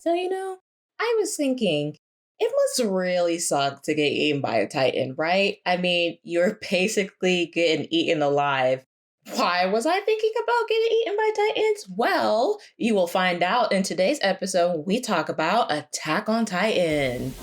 So, I was thinking, it must really suck to get eaten by a Titan, right? I mean, you're basically getting eaten alive. Why was I thinking about getting eaten by Titans? Well, you will find out in today's episode when we talk about Attack on Titan.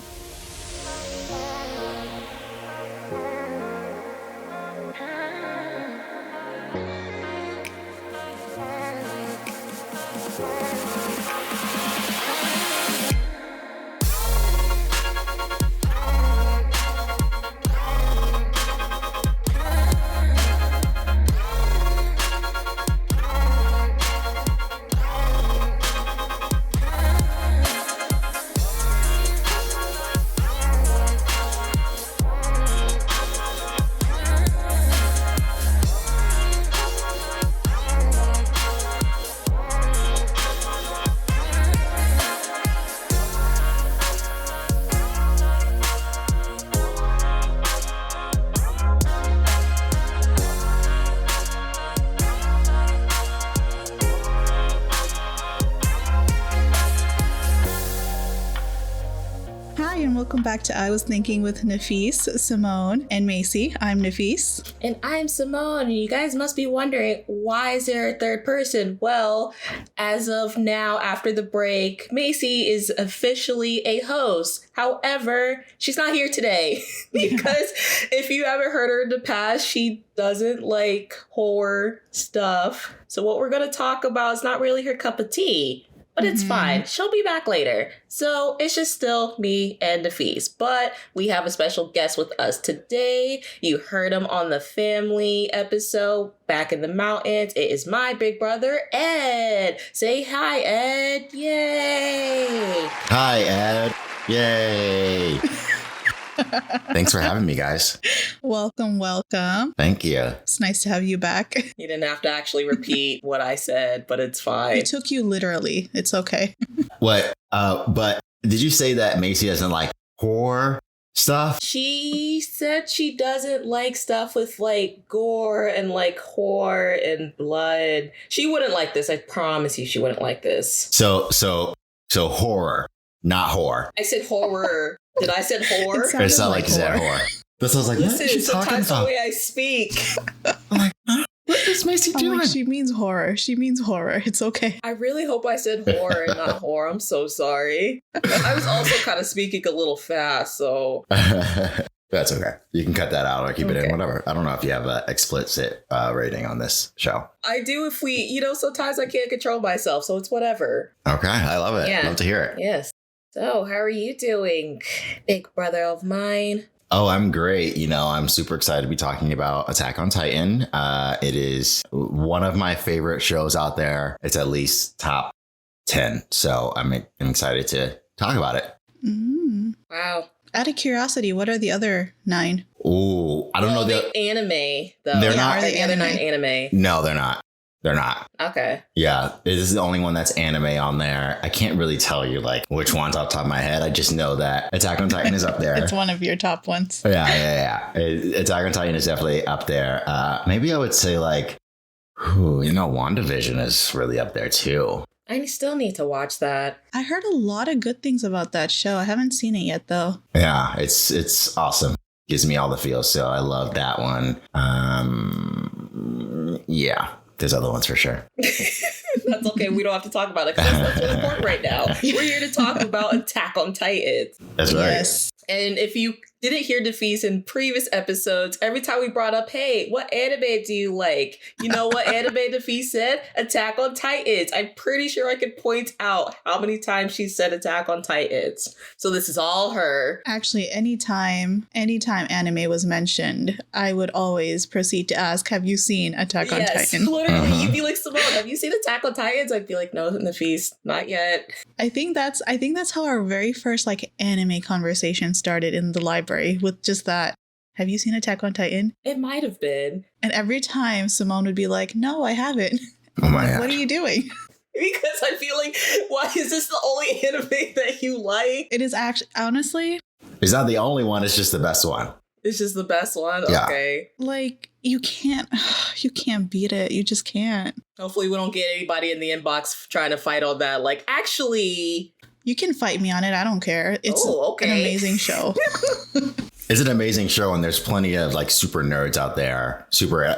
Welcome back to I Was Thinking with Nafees, Simone, and Macy. I'm Nafees. And I'm Simone. And you guys must be wondering, why is there a third person? Well, as of now, after the break, Macy is officially a host. However, she's not here today because if you haven't heard her in the past, she doesn't like horror stuff. So what we're going to talk about is not really her cup of tea. But it's fine. She'll be back later. So it's just still me and Nafees. But we have a special guest with us today. You heard him on the family episode back in the mountains. It is my big brother, Ed. Say hi, Ed. Yay. Hi, Ed. Yay. Thanks for having me, guys. Welcome. Thank you. It's nice to have you back. You didn't have to actually repeat what I said, but it's fine. It took you literally. It's okay. What? But did you say that Macy doesn't like horror stuff? She said she doesn't like stuff with like gore and like horror and blood. She wouldn't like this. I promise you she wouldn't like this. So horror, not horror. I said horror. Did I said horror? It sounded like you said horror. This was like, listen, what is she talking sometimes about? the way I speak. I'm like, huh? What is Macy doing? Like, she means horror. It's okay. I really hope I said horror and not horror. I'm so sorry. I was also kind of speaking a little fast, so. That's okay. You can cut that out or keep it in, whatever. I don't know if you have an explicit rating on this show. I do if we, sometimes I can't control myself, so it's whatever. Okay, I love it. Yeah. Love to hear it. Yes. So, how are you doing, big brother of mine? Oh, I'm great. I'm super excited to be talking about Attack on Titan. It is one of my favorite shows out there. It's at least top 10. So I'm excited to talk about it. Wow. Out of curiosity, what are the other 9? Oh, I don't know. They're anime, though. They're not. Are the other 9 anime? No, they're not. They're not. Okay. Yeah, this is the only one that's anime on there. I can't really tell you like which one's off the top of my head. I just know that Attack on Titan is up there. It's one of your top ones. Yeah. Attack on Titan is definitely up there. Maybe I would say like, WandaVision is really up there too. I still need to watch that. I heard a lot of good things about that show. I haven't seen it yet, though. Yeah, it's awesome. Gives me all the feels. So I love that one. Yeah. There's other ones for sure. That's okay. We don't have to talk about it because that's what's important right now. We're here to talk about Attack on Titan. That's right. Yes. And if you didn't hear Nafees in previous episodes, every time we brought up, hey, what anime do you like? You know what anime Nafees said? Attack on Titans. I'm pretty sure I could point out how many times she said Attack on Titans. So this is all her. Actually, anytime anime was mentioned, I would always proceed to ask, have you seen Attack on Titan? Literally, you'd be like, Simone, have you seen Attack on Titans? I'd be like, no, Nafees, not yet. I think that's how our very first like anime conversation started in the library with just that. Have you seen Attack on Titan? It might have been. And every time Simone would be like, no, I haven't. Oh my God. What are you doing? Because I feel like, why is this the only anime that you like? It is actually, honestly. It's not the only one. It's just the best one. It's just the best one? Yeah. Okay. Like, you can't beat it. You just can't. Hopefully we don't get anybody in the inbox trying to fight on that. Like, actually, You can fight me on it. I don't care. It's an amazing show. It's an amazing show, and there's plenty of like super nerds out there. Super,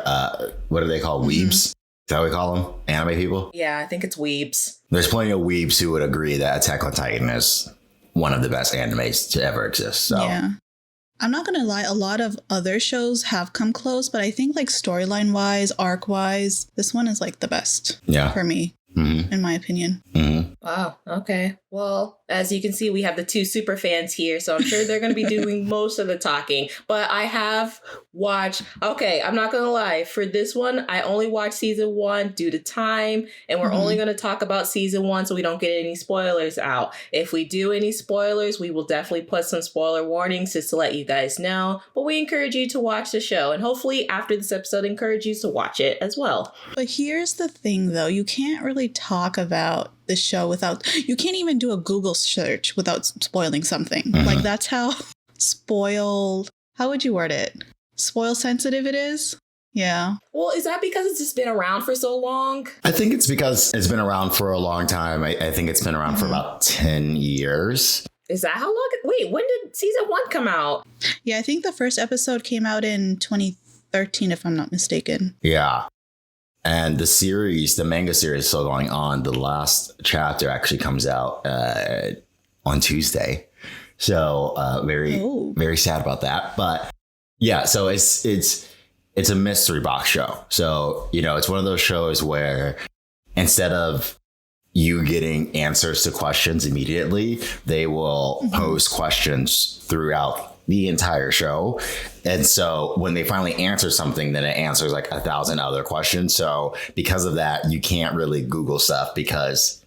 what do they call weebs? Is that what we call them? Anime people? Yeah, I think it's weebs. There's plenty of weebs who would agree that Attack on Titan is one of the best animes to ever exist. So yeah. I'm not going to lie. A lot of other shows have come close, but I think like storyline wise, arc wise, this one is like the best for me, in my opinion. Wow. Okay. Well, as you can see, we have the two super fans here, so I'm sure they're going to be doing most of the talking. But I have watched. Okay, I'm not going to lie. For this one, I only watched season 1 due to time, and we're only going to talk about season 1 so we don't get any spoilers out. If we do any spoilers, we will definitely put some spoiler warnings just to let you guys know. But we encourage you to watch the show, and hopefully after this episode, encourage you to watch it as well. But here's the thing, though. You can't really talk about the show without, you can't even do a Google search without spoiling something. Like that's how how would you word it? Spoil sensitive it is? Yeah. Well, is that because it's just been around for so long? I think it's because it's been around for a long time. I think it's been around for about 10 years. Is that how long? Wait, when did season 1 come out? Yeah, I think the first episode came out in 2013, if I'm not mistaken. Yeah. And the manga series is still going on. The last chapter actually comes out on Tuesday. So very sad about that. But yeah, so it's a mystery box show. So, it's one of those shows where instead of you getting answers to questions immediately, they will pose questions throughout the entire show. And so when they finally answer something, then it answers like 1,000 other questions. So because of that, you can't really Google stuff because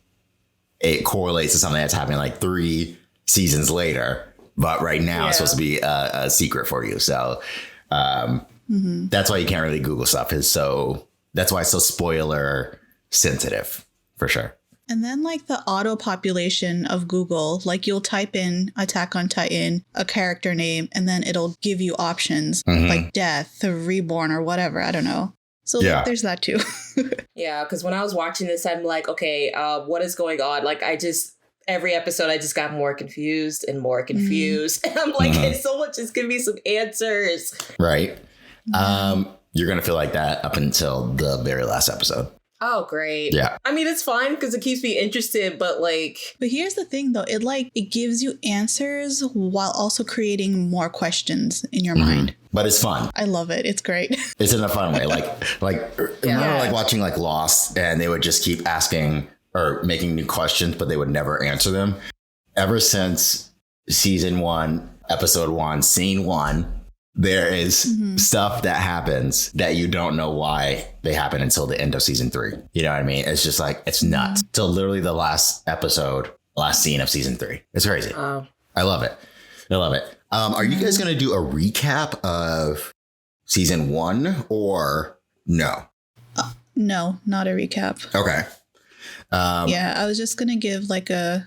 it correlates to something that's happening like 3 seasons later. But right now it's supposed to be a secret for you. So that's why you can't really Google stuff. That's why it's so spoiler sensitive for sure. And then like the auto population of Google, like you'll type in Attack on Titan, a character name, and then it'll give you options like death or reborn or whatever. I don't know. So like, there's that too. Yeah, because when I was watching this, I'm like, okay, what is going on? Like every episode, I just got more confused and more confused. And I'm like, someone just give me some answers. Right. You're going to feel like that up until the very last episode. Oh, great. Yeah. I mean, it's fine because it keeps me interested, but But here's the thing, though. It gives you answers while also creating more questions in your mind. But it's fun. I love it. It's great. It's in a fun way. Remember watching like Lost, and they would just keep asking or making new questions, but they would never answer them. Ever since season 1, episode 1, scene 1, there is stuff that happens that you don't know why they happen until the end of season 3. You know what I mean? It's just like, it's nuts. Till literally the last scene of season 3. It's crazy. I love it. Are you guys going to do a recap of season 1 or no? No, not a recap. Okay. Yeah, I was just going to give like a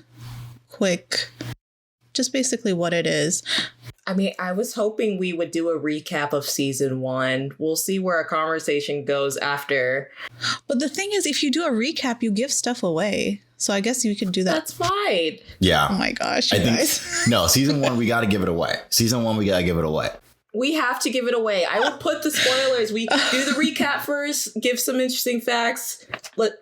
quick, just basically what it is. I mean, I was hoping we would do a recap of season 1. We'll see where our conversation goes after. But the thing is, if you do a recap, you give stuff away. So I guess you could do that. That's fine. Yeah. Oh my gosh, you guys. No, season 1, we got to give it away. We have to give it away. I will put the spoilers. We do the recap first, give some interesting facts,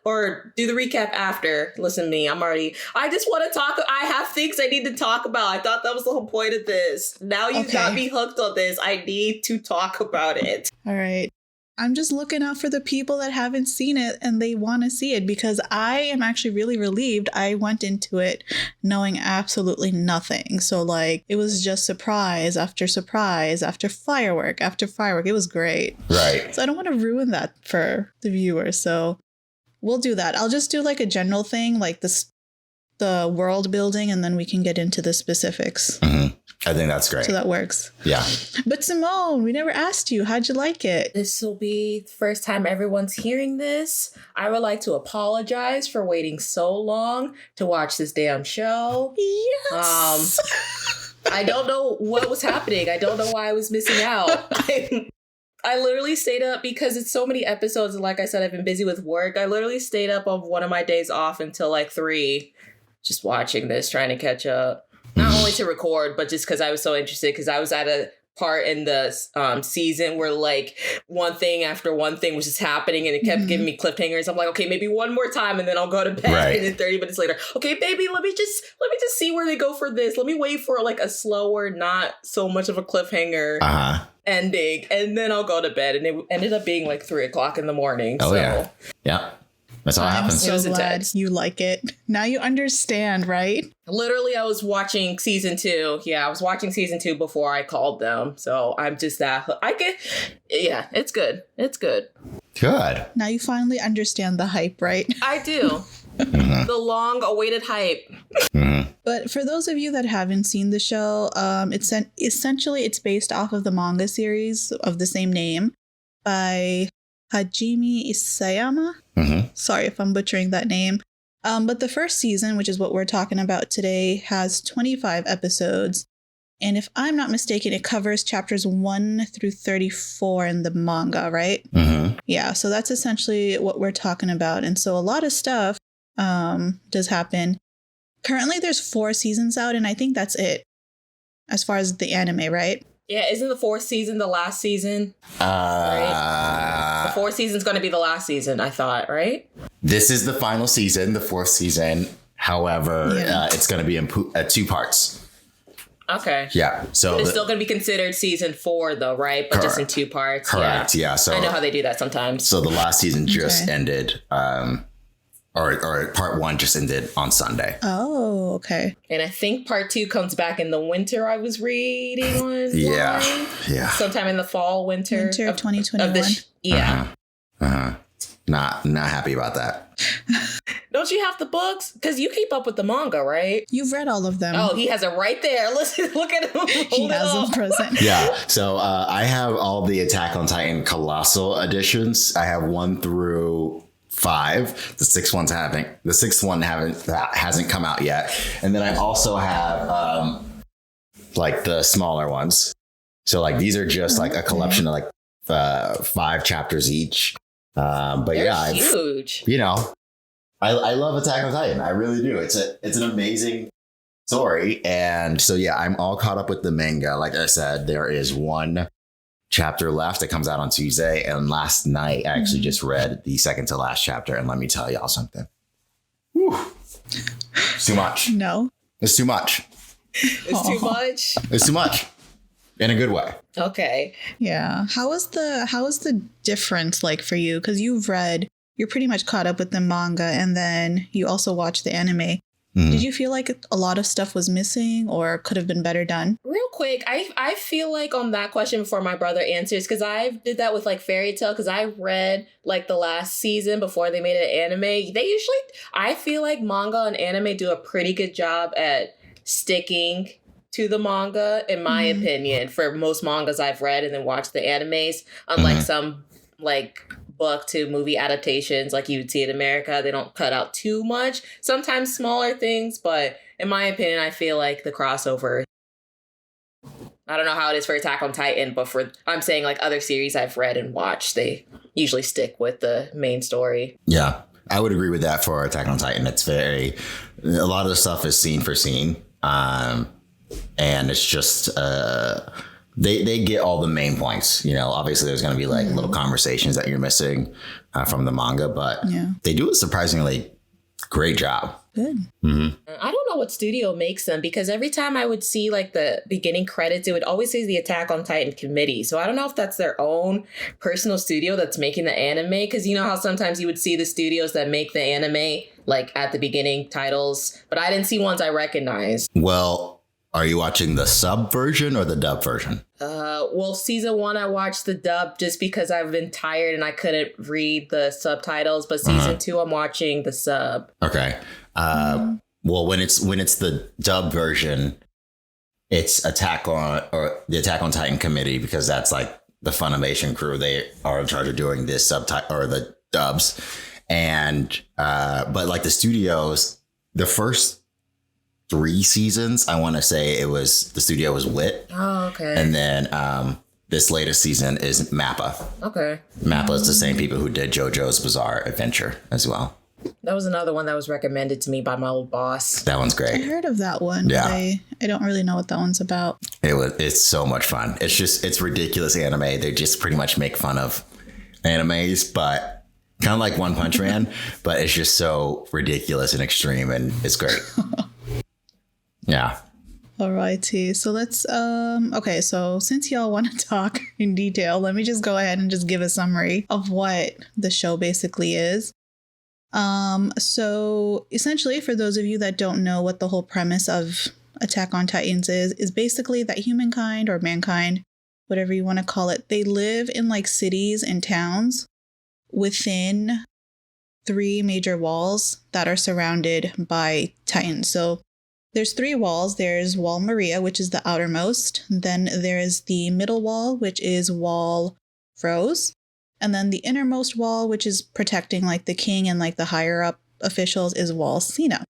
or do the recap after. Listen to me. I just want to talk. I have things I need to talk about. I thought that was the whole point of this. Now you got me hooked on this. I need to talk about it. All right. I'm just looking out for the people that haven't seen it and they want to see it, because I am actually really relieved. I went into it knowing absolutely nothing. So like it was just surprise after surprise after firework after firework. It was great. Right. So I don't want to ruin that for the viewers. So we'll do that. I'll just do like a general thing, like the world building, and then we can get into the specifics. I think that's great. So that works. Yeah. But Simone, we never asked you. How'd you like it? This will be the first time everyone's hearing this. I would like to apologize for waiting so long to watch this damn show. Yes. I don't know what was happening. I don't know why I was missing out. I literally stayed up because it's so many episodes. And like I said, I've been busy with work. I literally stayed up on one of my days off until like 3. just watching this, trying to catch up. Not only to record, but just because I was so interested, because I was at a part in the season where like one thing after one thing was just happening and it kept giving me cliffhangers. I'm like, okay, maybe one more time and then I'll go to bed. Right. And then 30 minutes later, okay, baby, let me just see where they go for this. Let me wait for like a slower, not so much of a cliffhanger ending, and then I'll go to bed. And it ended up being like 3:00 in the morning. Oh, so. Yeah. That's all happens. I'm so glad you like it. Now you understand, right? Literally, I was watching season 2. Yeah, I was watching season 2 before I called them. So I'm just that. Yeah, it's good. It's good. Good. Now you finally understand the hype, right? I do. The long-awaited hype. But for those of you that haven't seen the show, essentially it's based off of the manga series of the same name by Hajime Isayama. Sorry if I'm butchering that name. But the first season, which is what we're talking about today, has 25 episodes. And if I'm not mistaken, it covers chapters 1 through 34 in the manga, right? Yeah, so that's essentially what we're talking about. And so a lot of stuff does happen. Currently, there's 4 seasons out, and I think that's it as far as the anime, right? Yeah, isn't the 4th season the last season? Right? The 4th season's going to be the last season, I thought, right? This is the final season, the 4th season. However, it's going to be in 2 parts. Okay. Yeah. So it's still going to be considered season 4, though, right? But just in 2 parts. Correct. Yeah. So I know how they do that sometimes. So the last season just ended. Or part 1 just ended on Sunday. Oh, okay. And I think part 2 comes back in the winter. I was reading on. Yeah. Sometime in the fall, winter 2021. Not happy about that. Don't you have the books? Because you keep up with the manga, right? You've read all of them. Oh, he has it right there. Listen, look at him. He has them present. Yeah. So I have all the Attack on Titan Colossal editions. I have 1 through 5. The 6th one hasn't come out yet. And then I also have like the smaller ones. So like these are just like a collection of like 5 chapters each. But they're huge. I love Attack on Titan. I really do. It's an amazing story. And so yeah, I'm all caught up with the manga. Like I said, there is 1 chapter left. It comes out on Tuesday, and last night I actually just read the second to last chapter, and let me tell y'all something. Whew. It's too much. No, it's too much. It's too much. It's too much in a good way. Okay. Yeah. How is the difference like for you? Because you're pretty much caught up with the manga, and then you also watch the anime. Did you feel like a lot of stuff was missing or could have been better done? Real quick, I feel like on that question before my brother answers, because I did that with like Fairy Tail, because I read like the last season before they made it anime. I feel like manga and anime do a pretty good job at sticking to the manga, in my opinion, for most mangas I've read and then watched the animes, unlike some like book to movie adaptations like you would see in America. They don't cut out too much, sometimes smaller things, but in my opinion, I feel like the crossover, I don't know how it is for Attack on Titan, but I'm saying like other series I've read and watched, they usually stick with the main story. Yeah, I would agree with that for Attack on Titan. It's a lot of the stuff is scene for scene. And it's just they get all the main points. Obviously there's going to be like little conversations that you're missing from the manga, but they do a surprisingly great job. Good. I don't know what studio makes them, because every time I would see like the beginning credits, it would always say the Attack on Titan committee. So I don't know if that's their own personal studio that's making the anime, because you know how sometimes you would see the studios that make the anime like at the beginning titles, but I didn't see ones I recognized. Well, are you watching the sub version or the dub version? Well, season 1, I watched the dub just because I've been tired and I couldn't read the subtitles. But season 2, I'm watching the sub. Okay. Well, when it's the dub version, it's the Attack on Titan committee, because that's like the Funimation crew. They are in charge of doing this subtitle or the dubs. And but like the studios, the first 3 seasons, I want to say the studio was Wit. Oh, okay. And then this latest season is Mappa. Okay. Mappa is the same people who did JoJo's Bizarre Adventure as well. That was another one that was recommended to me by my old boss. That one's I great. heard of that one. Yeah. But I don't really know what that one's about. It's so much fun. It's ridiculous anime. They just pretty much make fun of animes, but kind of like One Punch Man, but it's just so ridiculous and extreme, and it's great. Yeah. Alrighty. So let's okay, so since y'all want to talk in detail, let me just go ahead and just give a summary of what the show basically is. So essentially, for those of you that don't know what the whole premise of Attack on Titans is basically that humankind or mankind, whatever you want to call it, they live in like cities and towns within 3 major walls that are surrounded by Titans. So there's 3 walls. There's Wall Maria, which is the outermost. Then there's the middle wall, which is Wall Froze. And then the innermost wall, which is protecting like the king and like the higher up officials, is Wall Sina.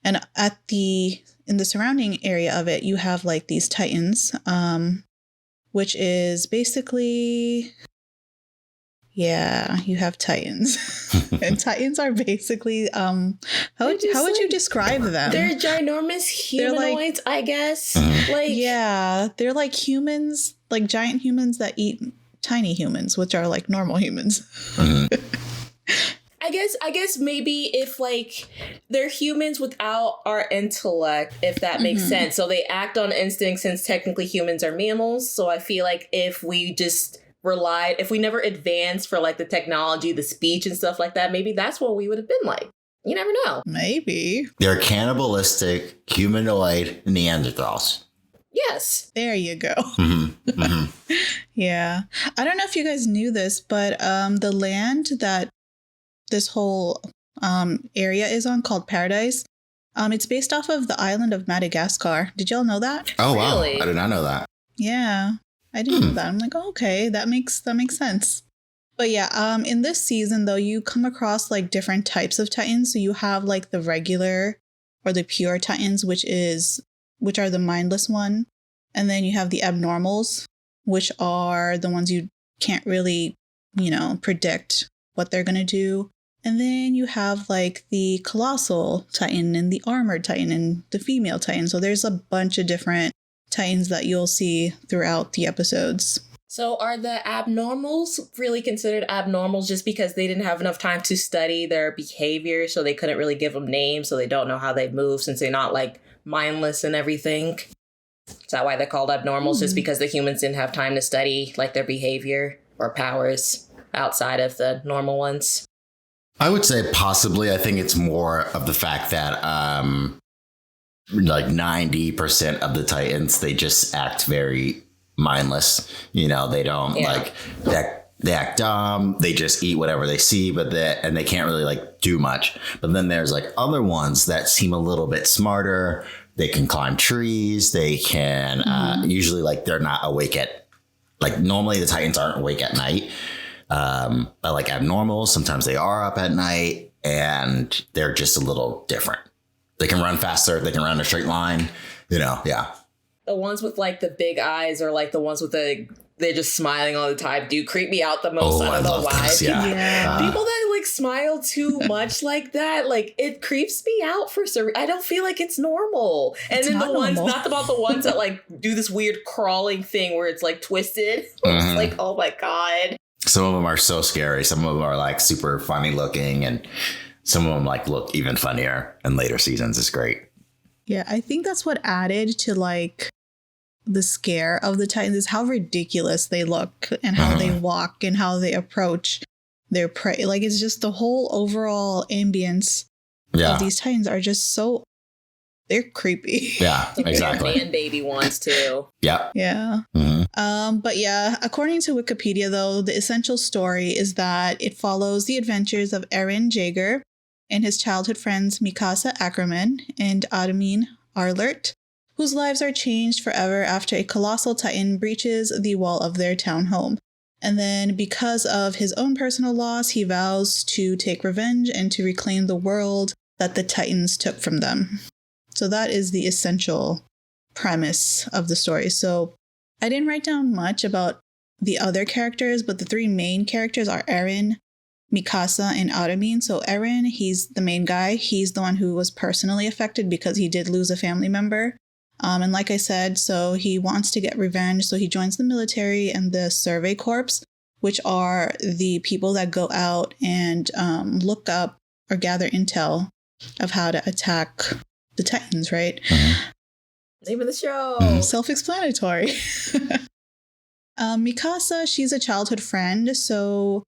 And in the surrounding area of it, you have like these Titans, which is basically, yeah, you have Titans. And Titans are basically, how would you describe them? They're ginormous humanoids, I guess. Like, yeah, they're like humans, like giant humans that eat tiny humans, which are like normal humans. I guess maybe if like they're humans without our intellect, if that makes sense. So they act on instinct since technically humans are mammals. So I feel like if we just if we never advanced for like the technology, the speech and stuff like that, maybe that's what we would have been like. You never know. Maybe. They're cannibalistic humanoid Neanderthals. Yes. There you go. Yeah. I don't know if you guys knew this, but the land that this whole area is on, called Paradise, it's based off of the island of Madagascar. Did y'all know that? Oh, Really? wow. I did not know that. Yeah. I didn't know that. I'm like, oh, okay, that makes sense. But yeah, in this season though, you come across like different types of Titans. So you have like the regular or the pure Titans, which are the mindless one. And then you have the abnormals, which are the ones you can't really, predict what they're going to do. And then you have like the colossal Titan and the armored Titan and the female Titan. So there's a bunch of different Titans that you'll see throughout the episodes. So are the abnormals really considered abnormals just because they didn't have enough time to study their behavior, so they couldn't really give them names, so they don't know how they move since they're not like mindless and everything? Is that why they're called abnormals? Just because the humans didn't have time to study like their behavior or powers outside of the normal ones? I would say possibly. I think it's more of the fact that like 90% of the Titans, they just act very mindless. They don't like that. They act dumb. They just eat whatever they see, and they can't really like do much. But then there's like other ones that seem a little bit smarter. They can climb trees. They can usually like they're not awake normally the Titans aren't awake at night. But like abnormal, sometimes they are up at night and they're just a little different. They can run faster. They can run a straight line, yeah. The ones with like the big eyes or like the ones with they're just smiling all the time do creep me out the most. I don't know why. Those, yeah. People that like smile too much like that, like it creeps me out for some. I don't feel like it's normal. And It's then not normal. not about the ones that like do this weird crawling thing where it's like twisted. It's like, oh my God. Some of them are so scary. Some of them are like super funny looking, and some of them like look even funnier in later seasons. It's great. Yeah, I think that's what added to like the scare of the Titans is how ridiculous they look and how they walk and how they approach their prey. Like it's just the whole overall ambience of these Titans are just so, they're creepy. Yeah, exactly. Man baby ones too. Yeah. Yeah. But yeah, according to Wikipedia though, the essential story is that it follows the adventures of Eren Jaeger and his childhood friends Mikasa Ackerman and Adamine Arlert, whose lives are changed forever after a colossal Titan breaches the wall of their town home. And then because of his own personal loss, he vows to take revenge and to reclaim the world that the Titans took from them. So that is the essential premise of the story. So I didn't write down much about the other characters, but the 3 main characters are Eren, Mikasa and Armin. So Eren, he's the main guy. He's the one who was personally affected because he did lose a family member. And like I said, so he wants to get revenge. So he joins the military and the Survey Corps, which are the people that go out and look up or gather intel of how to attack the Titans, right? Name of the show. Self-explanatory. Mikasa, she's a childhood friend. So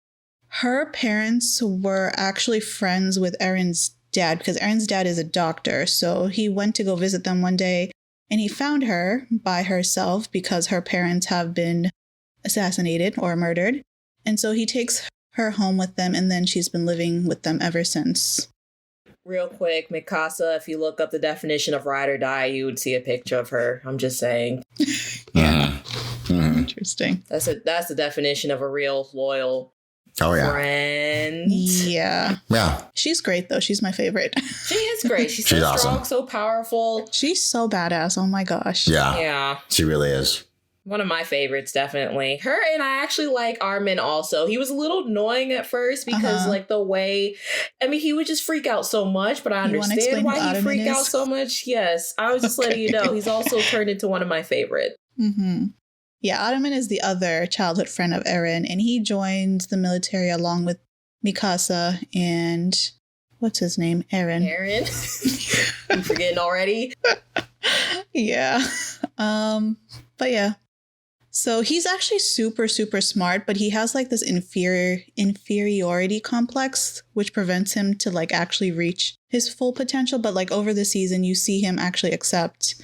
her parents were actually friends with Eren's dad because Eren's dad is a doctor. So he went to go visit them one day and he found her by herself because her parents have been assassinated or murdered. And so he takes her home with them and then she's been living with them ever since. Real quick, Mikasa, if you look up the definition of ride or die, you would see a picture of her. I'm just saying. Yeah. Interesting. That's the definition of a real loyal friend. Yeah. Yeah. She's great though. She's my favorite. She is great. She's so awesome. Strong, so powerful. She's so badass. Oh my gosh. Yeah. She really is. One of my favorites, definitely. Her, and I actually like Armin also. He was a little annoying at first because like the way, I mean, he would just freak out so much, but I understand why he freaked out so much. Yes. I was just letting you know. He's also turned into one of my favorites. Mm-hmm. Yeah, Armin is the other childhood friend of Eren, and he joins the military along with Mikasa and what's his name? Eren. I'm forgetting already. Yeah. But yeah. So he's actually super, super smart, but he has like this inferiority complex, which prevents him to like actually reach his full potential. But like over the season, you see him actually accept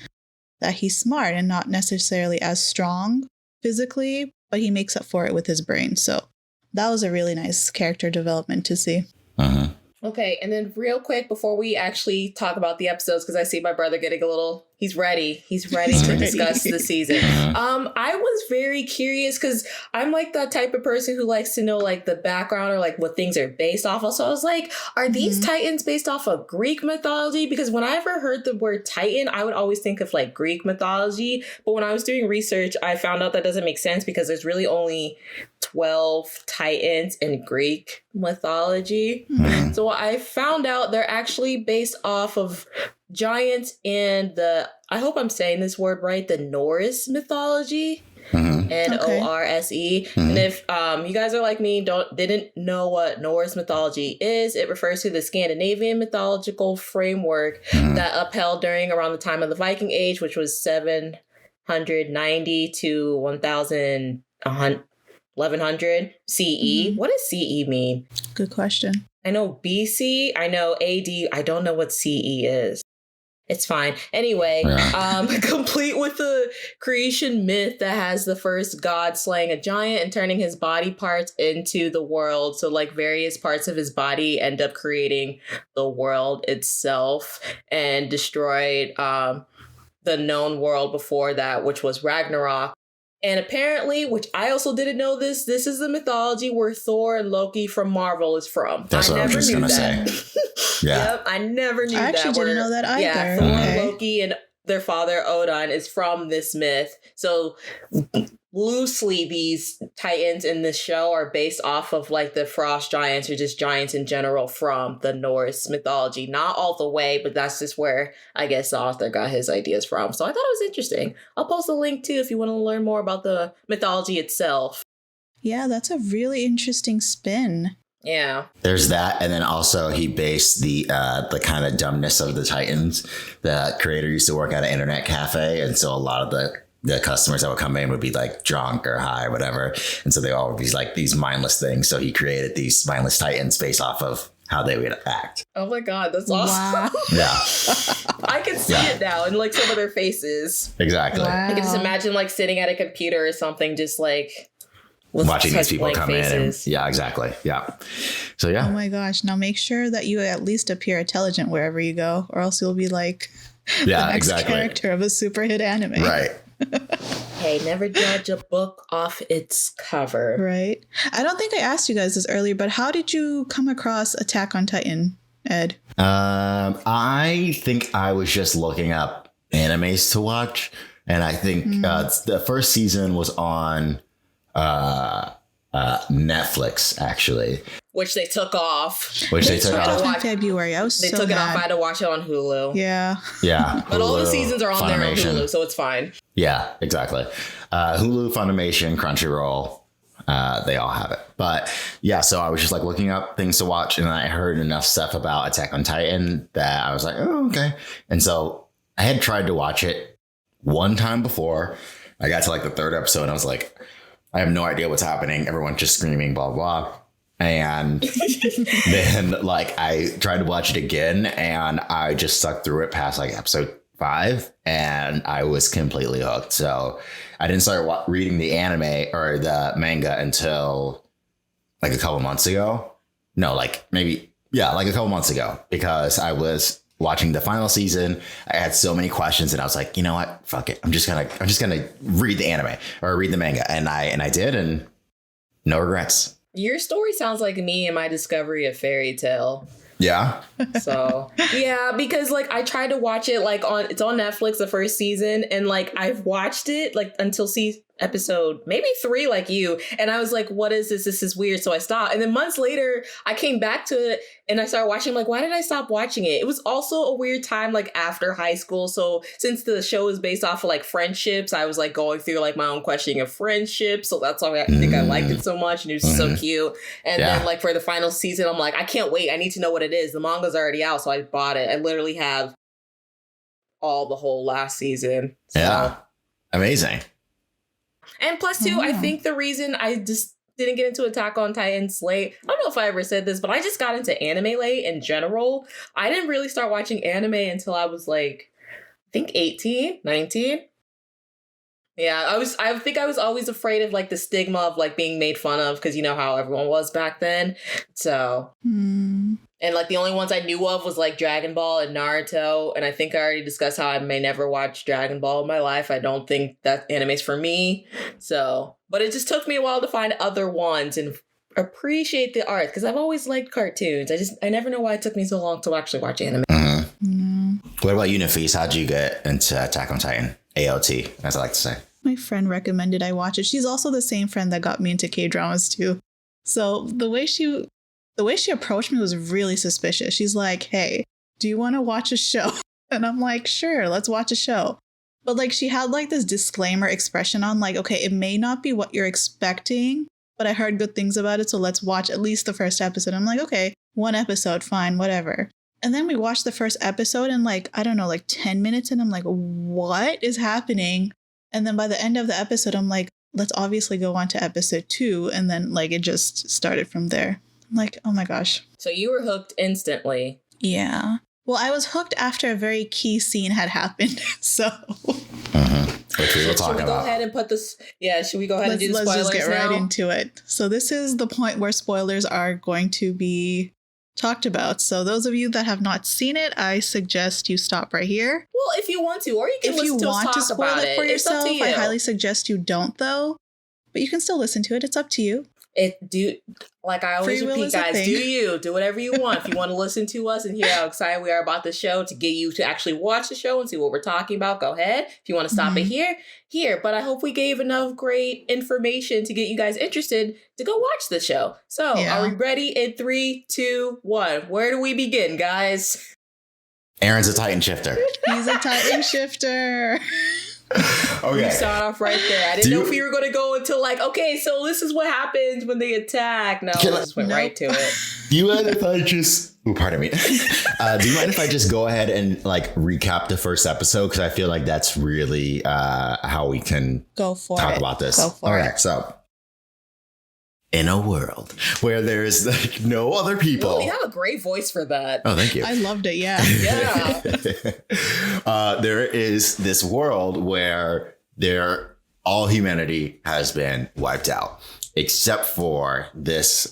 that he's smart and not necessarily as strong physically, but he makes up for it with his brain. So that was a really nice character development to see. Uh-huh. Okay, and then real quick before we actually talk about the episodes, because I see my brother getting a little, he's ready to discuss the season. I was very curious because I'm like that type of person who likes to know like the background or like what things are based off of. So I was like, are these Titans based off of Greek mythology? Because when I ever heard the word Titan, I would always think of like Greek mythology. But when I was doing research, I found out that doesn't make sense because there's really only 12 Titans in Greek mythology. So I found out they're actually based off of giants in the, I hope I'm saying this word right, the Norse mythology. N-O-R-S-E. And if you guys are like me, didn't know what Norse mythology is, it refers to the Scandinavian mythological framework that upheld during around the time of the Viking Age, which was 790 to 1100 CE. What does CE mean? Good question. I know BC, I know AD, I don't know what CE is. It's fine. Anyway, complete with the creation myth that has the first god slaying a giant and turning his body parts into the world. So like various parts of his body end up creating the world itself and destroyed the known world before that, which was Ragnarok. And apparently, which I also didn't know this is the mythology where Thor and Loki from Marvel is from. That's what I was just going to say. Yeah. Yep, I never knew that. I actually didn't know that either. Yeah, Thor and Loki and their father Odin is from this myth. So loosely, these Titans in this show are based off of like the frost giants or just giants in general from the Norse mythology. Not all the way, but that's just where I guess the author got his ideas from. So I thought it was interesting. I'll post a link too if you want to learn more about the mythology itself. Yeah, that's a really interesting spin. Yeah. There's that. And then also he based the kind of dumbness of the Titans. The creator used to work at an internet cafe. And so a lot of the customers that would come in would be like drunk or high or whatever. And so they all would be like these mindless things. So he created these mindless Titans based off of how they would act. Oh my God, that's awesome. Wow. Yeah. I can see it now in like some of their faces. Exactly. Wow. I can just imagine like sitting at a computer or something, just like watching these people come faces. in. Yeah, exactly. Yeah. So yeah. Oh my gosh. Now make sure that you at least appear intelligent wherever you go, or else you'll be like the next character of a super hit anime. Right. Hey, never judge a book off its cover. Right. I don't think I asked you guys this earlier, but how did you come across Attack on Titan, Ed? I think I was just looking up animes to watch. And I think the first season was on Netflix, actually. Which they took off. Which they took off in February. I was They so took it off. I mad. had to watch it on Hulu. Yeah. Yeah. But all the Hulu, seasons are on there on Funimation. Hulu, so it's fine. Yeah, exactly. Hulu, Funimation, Crunchyroll, they all have it. But yeah, so I was just like looking up things to watch, and I heard enough stuff about Attack on Titan that I was like, oh, okay. And so I had tried to watch it one time before. I got to like the third episode, and I was like, I have no idea what's happening. Everyone's just screaming, blah, blah. And then like I tried to watch it again, and I just stuck through it past like episode 5, and I was completely hooked. So I didn't start reading the anime or the manga until like a couple months ago. No, like maybe, yeah, like a couple months ago, because I was watching the final season. I had so many questions, and I was like, you know what? Fuck it. I'm just gonna read the anime or read the manga. And I did, and no regrets. Your story sounds like me and my discovery of Fairy Tale. Yeah. So yeah, because like I tried to watch it like it's on Netflix, the first season, and like I've watched it like until episode maybe 3 like you, and I was like, what is this? This is weird. So I stopped, and then months later I came back to it and I started watching. I'm like, why did I stop watching it? It was also a weird time like after high school, so since the show is based off of like friendships, I was like going through like my own questioning of friendships, so that's why I think I liked it so much, and it was so cute. And then like for the final season, I'm like, I can't wait, I need to know what it is. The manga's already out, so I bought it. I literally have the whole last season. So. Yeah, amazing. And plus, too, I think the reason I just didn't get into Attack on Titan's late, I don't know if I ever said this, but I just got into anime late in general. I didn't really start watching anime until I was like, I think 18, 19. Yeah, I think I was always afraid of like the stigma of like being made fun of, because you know how everyone was back then. So, and like the only ones I knew of was like Dragon Ball and Naruto. And I think I already discussed how I may never watch Dragon Ball in my life. I don't think that anime's for me. So, but it just took me a while to find other ones and appreciate the art, because I've always liked cartoons. I never know why it took me so long to actually watch anime. What about you, Nafees? How'd you get into Attack on Titan? AOT, as I like to say. My friend recommended I watch it. She's also the same friend that got me into K-dramas too. So the way she approached me was really suspicious. She's like, hey, do you want to watch a show? And I'm like, sure, let's watch a show. But like she had like this disclaimer expression on, like, okay, it may not be what you're expecting, but I heard good things about it, so let's watch at least the first episode. I'm like, okay, 1 episode, fine, whatever. And then we watched the first episode in like, I don't know, like 10 minutes. And I'm like, what is happening? And then by the end of the episode, I'm like, let's obviously go on to episode 2. And then like it just started from there. I'm like, oh my gosh. So you were hooked instantly. Yeah. Well, I was hooked after a very key scene had happened. So. Which we will talk Should we about. go ahead and put this? Yeah, should we go ahead and do the let's spoilers just get now? right into it. So this is the point where spoilers are going to be talked about. So those of you that have not seen it, I suggest you stop right here. Well, if you want to, or you can If you listen to us want to talk spoil about it for It's up yourself, to you. I highly suggest you don't, though. But you can still listen to it. It's up to you. Like I always Free will repeat, is a guys, thing. do whatever you want. If you want to listen to us and hear how excited we are about the show, to get you to actually watch the show and see what we're talking about, go ahead. If you want to stop it here. But I hope we gave enough great information to get you guys interested to go watch the show. So Are we ready? In 3, 2, 1. Where do we begin, guys? Aaron's a Titan shifter. He's a Titan shifter. Okay. You start off right there. I didn't know if you were going to go into like, okay, so this is what happens when they attack. No, I just went right to it. Do you mind if I just... Oh, pardon me. Do you mind if I just go ahead and like recap the first episode? Because I feel like that's really how we can talk about this. Go for it. So in a world where there's like no other people. Oh, you have a great voice for that. Oh, thank you. I loved it. Yeah. Yeah. There is this world where all humanity has been wiped out, except for this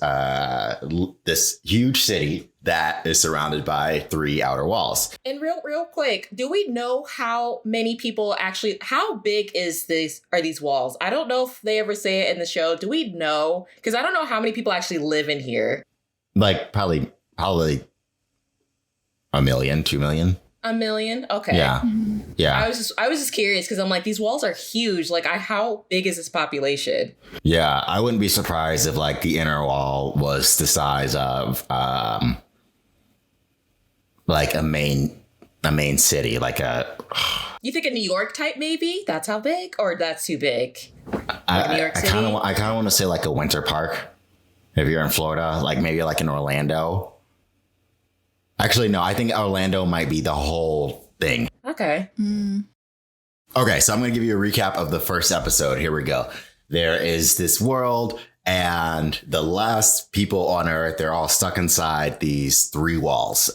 huge city that is surrounded by 3 outer walls. And real quick, do we know how many people actually, how big are these walls? I don't know if they ever say it in the show. Do we know? Because I don't know how many people actually live in here. Like probably 1 million, 2 million. 1 million? Okay. Yeah. Yeah. I was just curious because I'm like, these walls are huge. Like, how big is this population? Yeah, I wouldn't be surprised if like the inner wall was the size of like a main city, like a. You think a New York type, maybe? That's how big, or that's too big? Like New York City? I kind of want to say like a winter park. If you're in Florida, like maybe like in Orlando. Actually, no, I think Orlando might be the whole thing. Okay. Okay, so I'm going to give you a recap of the first episode. Here we go. There is this world, and the last people on Earth, they're all stuck inside these 3 walls.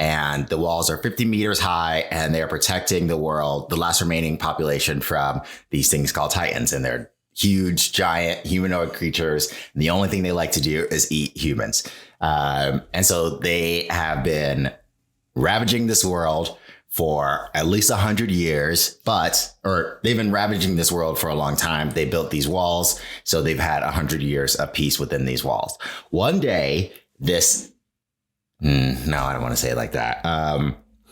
And the walls are 50 meters high, and they're protecting the world, the last remaining population, from these things called Titans. And they're huge, giant humanoid creatures. And the only thing they like to do is eat humans. And so they have been ravaging this world for at least 100 years, or they've been ravaging this world for a long time. They built these walls, so they've had 100 years of peace within these walls. One day, no, I don't want to say it like that.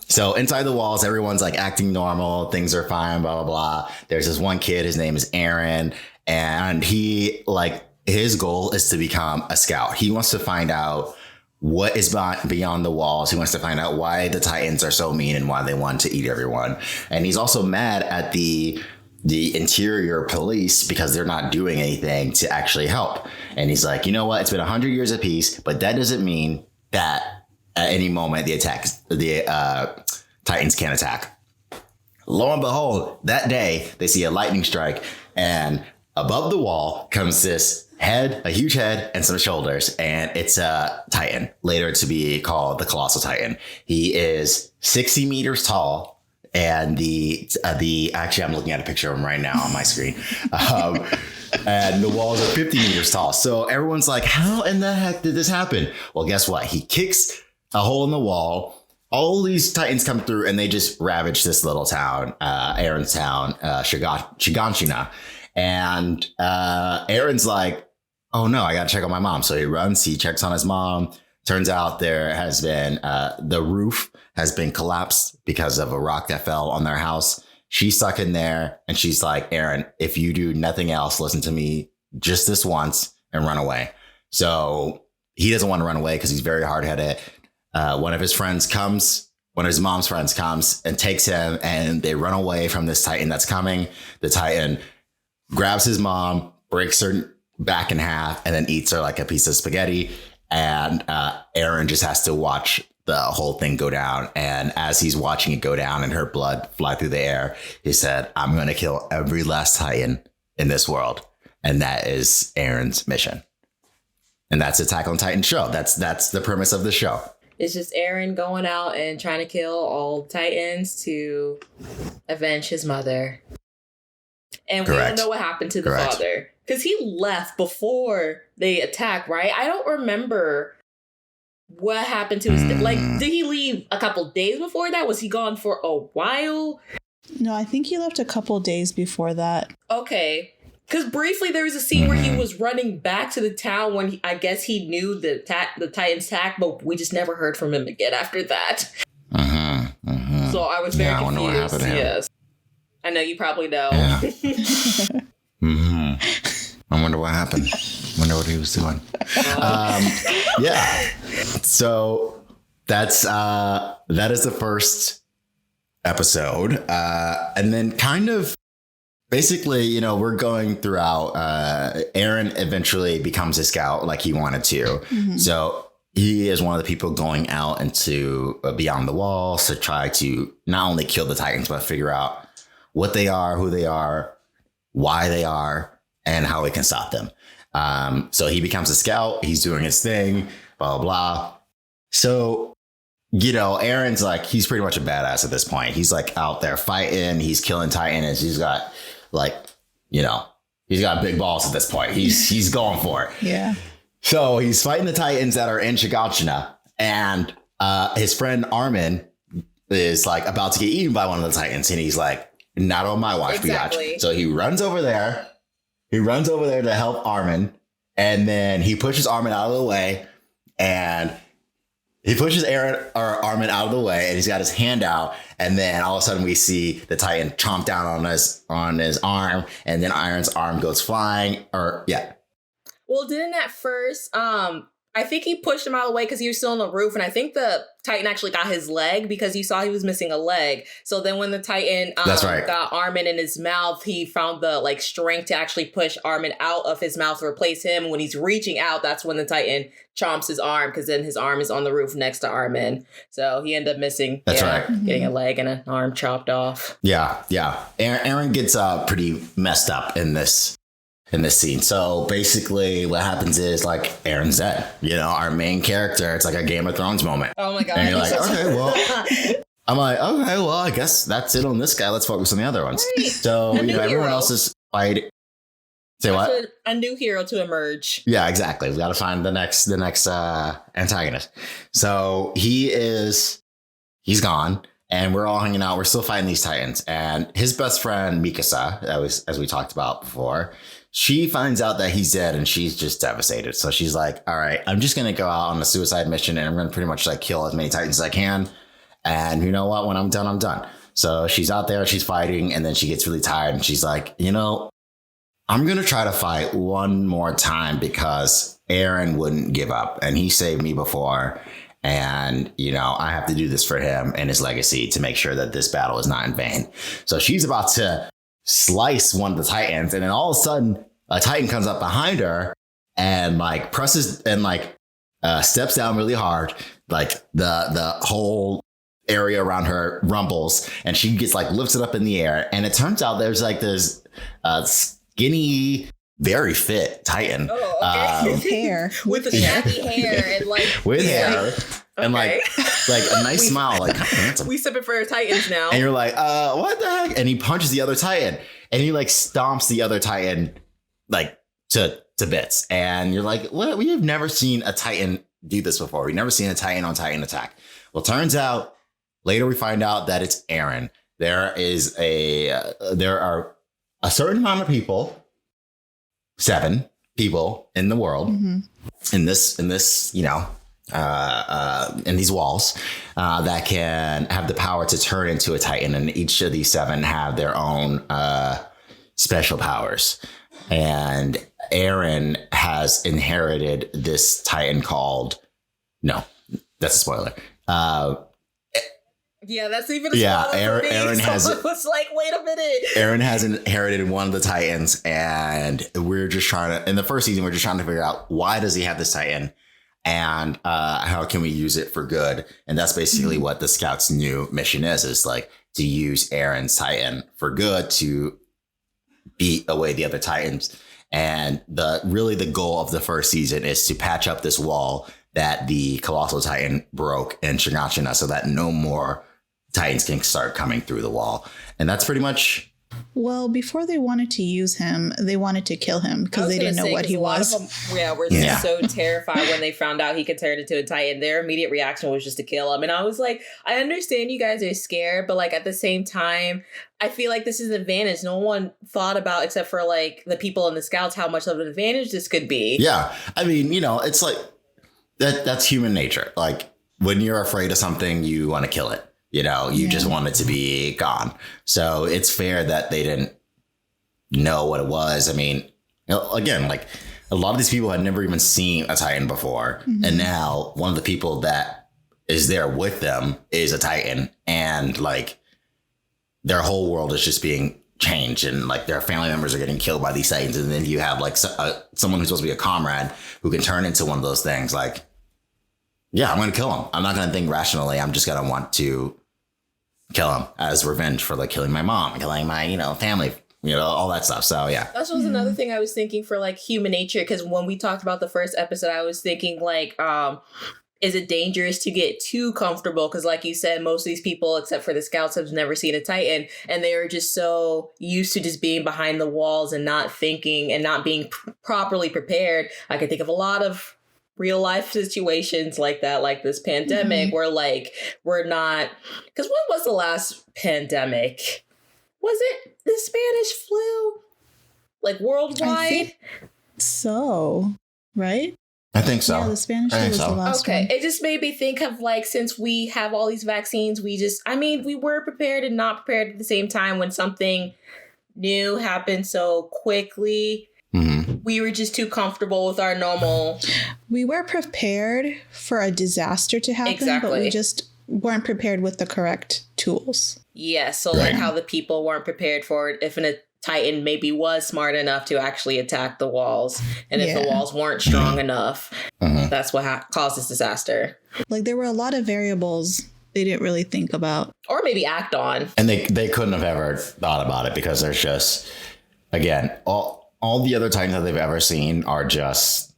So inside the walls, everyone's like acting normal. Things are fine, blah, blah, blah. There's this one kid. His name is Aaron. And his goal is to become a scout. He wants to find out what is beyond the walls. He wants to find out why the Titans are so mean and why they want to eat everyone. And he's also mad at the interior police because they're not doing anything to actually help. And he's like, you know what? It's been 100 years of peace, but that doesn't mean that at any moment the Titans can attack. Lo and behold, that day they see a lightning strike, and above the wall comes this head, a huge head, and some shoulders, and it's a Titan, later to be called the Colossal Titan. He is 60 meters tall, and actually I'm looking at a picture of him right now on my screen. And the walls are 50 meters tall. So everyone's like, how in the heck did this happen? Well, guess what? He kicks a hole in the wall. All these Titans come through and they just ravage this little town, Aaron's town, Shiganshina. And Aaron's like, oh no, I got to check on my mom. So he runs, he checks on his mom. Turns out there has been the roof has been collapsed because of a rock that fell on their house. She's stuck in there, and she's like, Aaron, if you do nothing else, listen to me just this once and run away. So he doesn't want to run away because he's very hard-headed. One of his mom's friends comes and takes him, and they run away from this Titan that's coming. The Titan grabs his mom, breaks her back in half, and then eats her like a piece of spaghetti. And Aaron just has to watch the whole thing go down. And as he's watching it go down and her blood fly through the air, he said, I'm going to kill every last Titan in this world. And that is Aaron's mission. And that's Attack on Titan show. That's the premise of the show. It's just Aaron going out and trying to kill all Titans to avenge his mother. And we don't know what happened to the father. Because he left before they attacked, right? I don't remember what happened to his... Like, did he leave a couple days before that? Was he gone for a while? No, I think he left a couple days before that. Okay. Because briefly there was a scene where he was running back to the town when I guess he knew the Titans attack, but we just never heard from him again after that. So I was very confused. I wonder what happened to him. Yes. I know you probably know. Yeah. I wonder what happened. Wonder what he was doing. Yeah. So that is the first episode. And then kind of basically, we're going throughout. Aaron eventually becomes a scout like he wanted to. Mm-hmm. So he is one of the people going out into beyond the walls to try to not only kill the Titans, but figure out what they are, who they are, why they are, and how we can stop them. So he becomes a scout. He's doing his thing, blah, blah, blah. So, Aaron's like, he's pretty much a badass at this point. He's like out there fighting. He's killing Titans. He's got he's got big balls at this point. He's going for it. Yeah. So he's fighting the Titans that are in Shiganshina. And his friend Armin is like about to get eaten by one of the Titans. And he's like, not on my watch, biatch. So he runs over there. He runs over there to help Armin, and then he pushes Armin out of the way, and he pushes Armin out of the way, and he's got his hand out, And then all of a sudden we see the Titan chomp down on his arm, and then Iron's arm goes flying. Or yeah. Well, didn't at first, I think he pushed him out of the way because he was still on the roof, and I think the Titan actually got his leg because you saw he was missing a leg. So then when the Titan That's right. got Armin in his mouth, he found the like strength to actually push Armin out of his mouth to replace him. And when he's reaching out, that's when the Titan chomps his arm, because then his arm is on the roof next to Armin. So he ended up missing. That's right. Getting a leg and an arm chopped off. Yeah. Eren gets pretty messed up in this scene. So basically what happens is like Eren's dead. You know, our main character, it's like a Game of Thrones moment. Oh my God. And you're like, okay, well, I'm like, okay, well, I guess that's it on this guy. Let's focus on the other ones. Right. So, you know, everyone else is fighting. Say what? A new hero to emerge. Yeah, exactly. We got to find the next antagonist. So he's gone. And we're all hanging out. We're still fighting these Titans. And his best friend, Mikasa, as we talked about before, she finds out that he's dead and she's just devastated. So she's like, all right, I'm just going to go out on a suicide mission and I'm going to pretty much like kill as many Titans as I can. And you know what? When I'm done, I'm done. So she's out there, she's fighting, and then she gets really tired and she's like, you know, I'm going to try to fight one more time because Eren wouldn't give up and he saved me before. And, you know, I have to do this for him and his legacy to make sure that this battle is not in vain. So she's about to slice one of the Titans. And then all of a sudden, a Titan comes up behind her and like presses and like steps down really hard. Like the whole area around her rumbles and she gets like lifted up in the air. And it turns out there's like this skinny, very fit Titan. Oh, okay. With hair. With the shaggy hair and like with hair. Okay. And like a nice smile, like handsome. We sipping for Titans now. And you're like, what the heck? And he punches the other Titan and he like stomps the other Titan like to bits. And you're like, what? We have never seen a Titan do this before. We've never seen a Titan on Titan attack. Well, turns out later we find out that it's Eren. There are a certain amount of people, 7 people in the world, in this, you know, in these walls that can have the power to turn into a Titan, and each of these 7 have their own special powers. And Eren has inherited this Titan called, no, that's a spoiler. Yeah, that's even a spoiler for me. Eren has. Was like, wait a minute. Eren has inherited one of the Titans, and we're just trying to. In the first season, we're just trying to figure out why does he have this Titan, and how can we use it for good? And that's basically what the Scouts' new mission is like to use Eren's Titan for good to beat away the other Titans. And the goal of the first season is to patch up this wall that the Colossal Titan broke in Shiganshina so that no more Titans can start coming through the wall. And that's pretty much. Well, before they wanted to use him, they wanted to kill him because they didn't know what he was. Were so terrified when they found out he could turn into a Titan. Their immediate reaction was just to kill him. And I was like, I understand you guys are scared, but like at the same time, I feel like this is an advantage. No one thought about, except for like the people in the Scouts, how much of an advantage this could be. Yeah. I mean, you know, it's like that's human nature. Like when you're afraid of something, you want to kill it. You know, you just want it to be gone. So it's fair that they didn't know what it was. I mean, you know, again, like a lot of these people had never even seen a Titan before. And now one of the people that is there with them is a Titan. And like their whole world is just being changed. And like their family members are getting killed by these Titans. And then you have like someone who's supposed to be a comrade who can turn into one of those things. Like, yeah, I'm going to kill him. I'm not going to think rationally. I'm just going to want to kill him as revenge for like killing my mom, killing my, you know, family, you know, all that stuff. So, yeah. That was another thing I was thinking for like human nature. Because when we talked about the first episode, I was thinking like, is it dangerous to get too comfortable? Because like you said, most of these people, except for the Scouts, have never seen a Titan. And they are just so used to just being behind the walls and not thinking and not being properly prepared. I can think of a lot of real life situations like that, like this pandemic, where like we're not, because what was the last pandemic? Was it the Spanish flu? Like worldwide? I think so, right? I think so. Yeah, the Spanish I flu think was so. the last Okay, one. it just made me think of like, since we have all these vaccines, we were prepared and not prepared at the same time when something new happened so quickly. Mhm. We were just too comfortable with our normal. We were prepared for a disaster to happen, but we Exactly. just weren't prepared with the correct tools. Yeah, so like Right. how the people weren't prepared for it if a Titan maybe was smart enough to actually attack the walls. And if the Yeah. walls weren't strong enough, Mhm. that's what caused this disaster. Like there were a lot of variables they didn't really think about. Or maybe act on. And they couldn't have ever thought about it because there's just, again, all the other Titans that they've ever seen are just,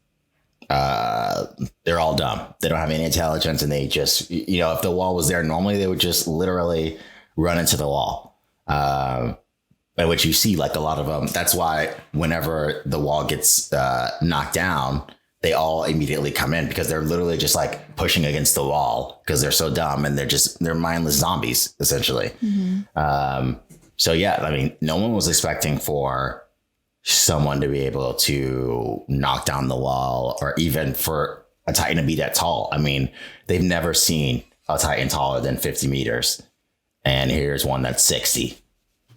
they're all dumb. They don't have any intelligence, and they just, if the wall was there normally, they would just literally run into the wall. By which you see like a lot of them. That's why whenever the wall gets knocked down, they all immediately come in because they're literally just like pushing against the wall because they're so dumb and they're mindless zombies essentially. So yeah, I mean, no one was expecting for someone to be able to knock down the wall or even for a Titan to be that tall. I mean, they've never seen a Titan taller than 50 meters. And here's one that's 60.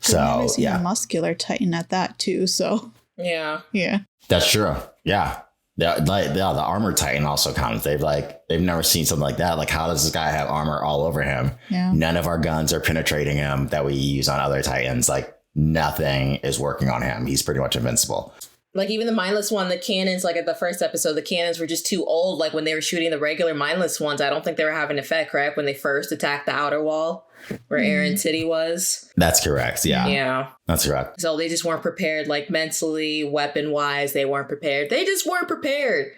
I've never So seen yeah, a muscular Titan at that too. So Yeah. yeah. that's true. Yeah. The armored Titan also counts. They've never seen something like that. Like, how does this guy have armor all over him? Yeah. None of our guns are penetrating him that we use on other Titans. Like, nothing is working on him. He's pretty much invincible. Like even the mindless one, the cannons, like at the first episode, the cannons were just too old. Like when they were shooting the regular mindless ones, I don't think they were having effect, correct? When they first attacked the outer wall where Aaron City was. That's correct. Yeah. Yeah. That's correct. So they just weren't prepared, like mentally, weapon wise, they weren't prepared. They just weren't prepared.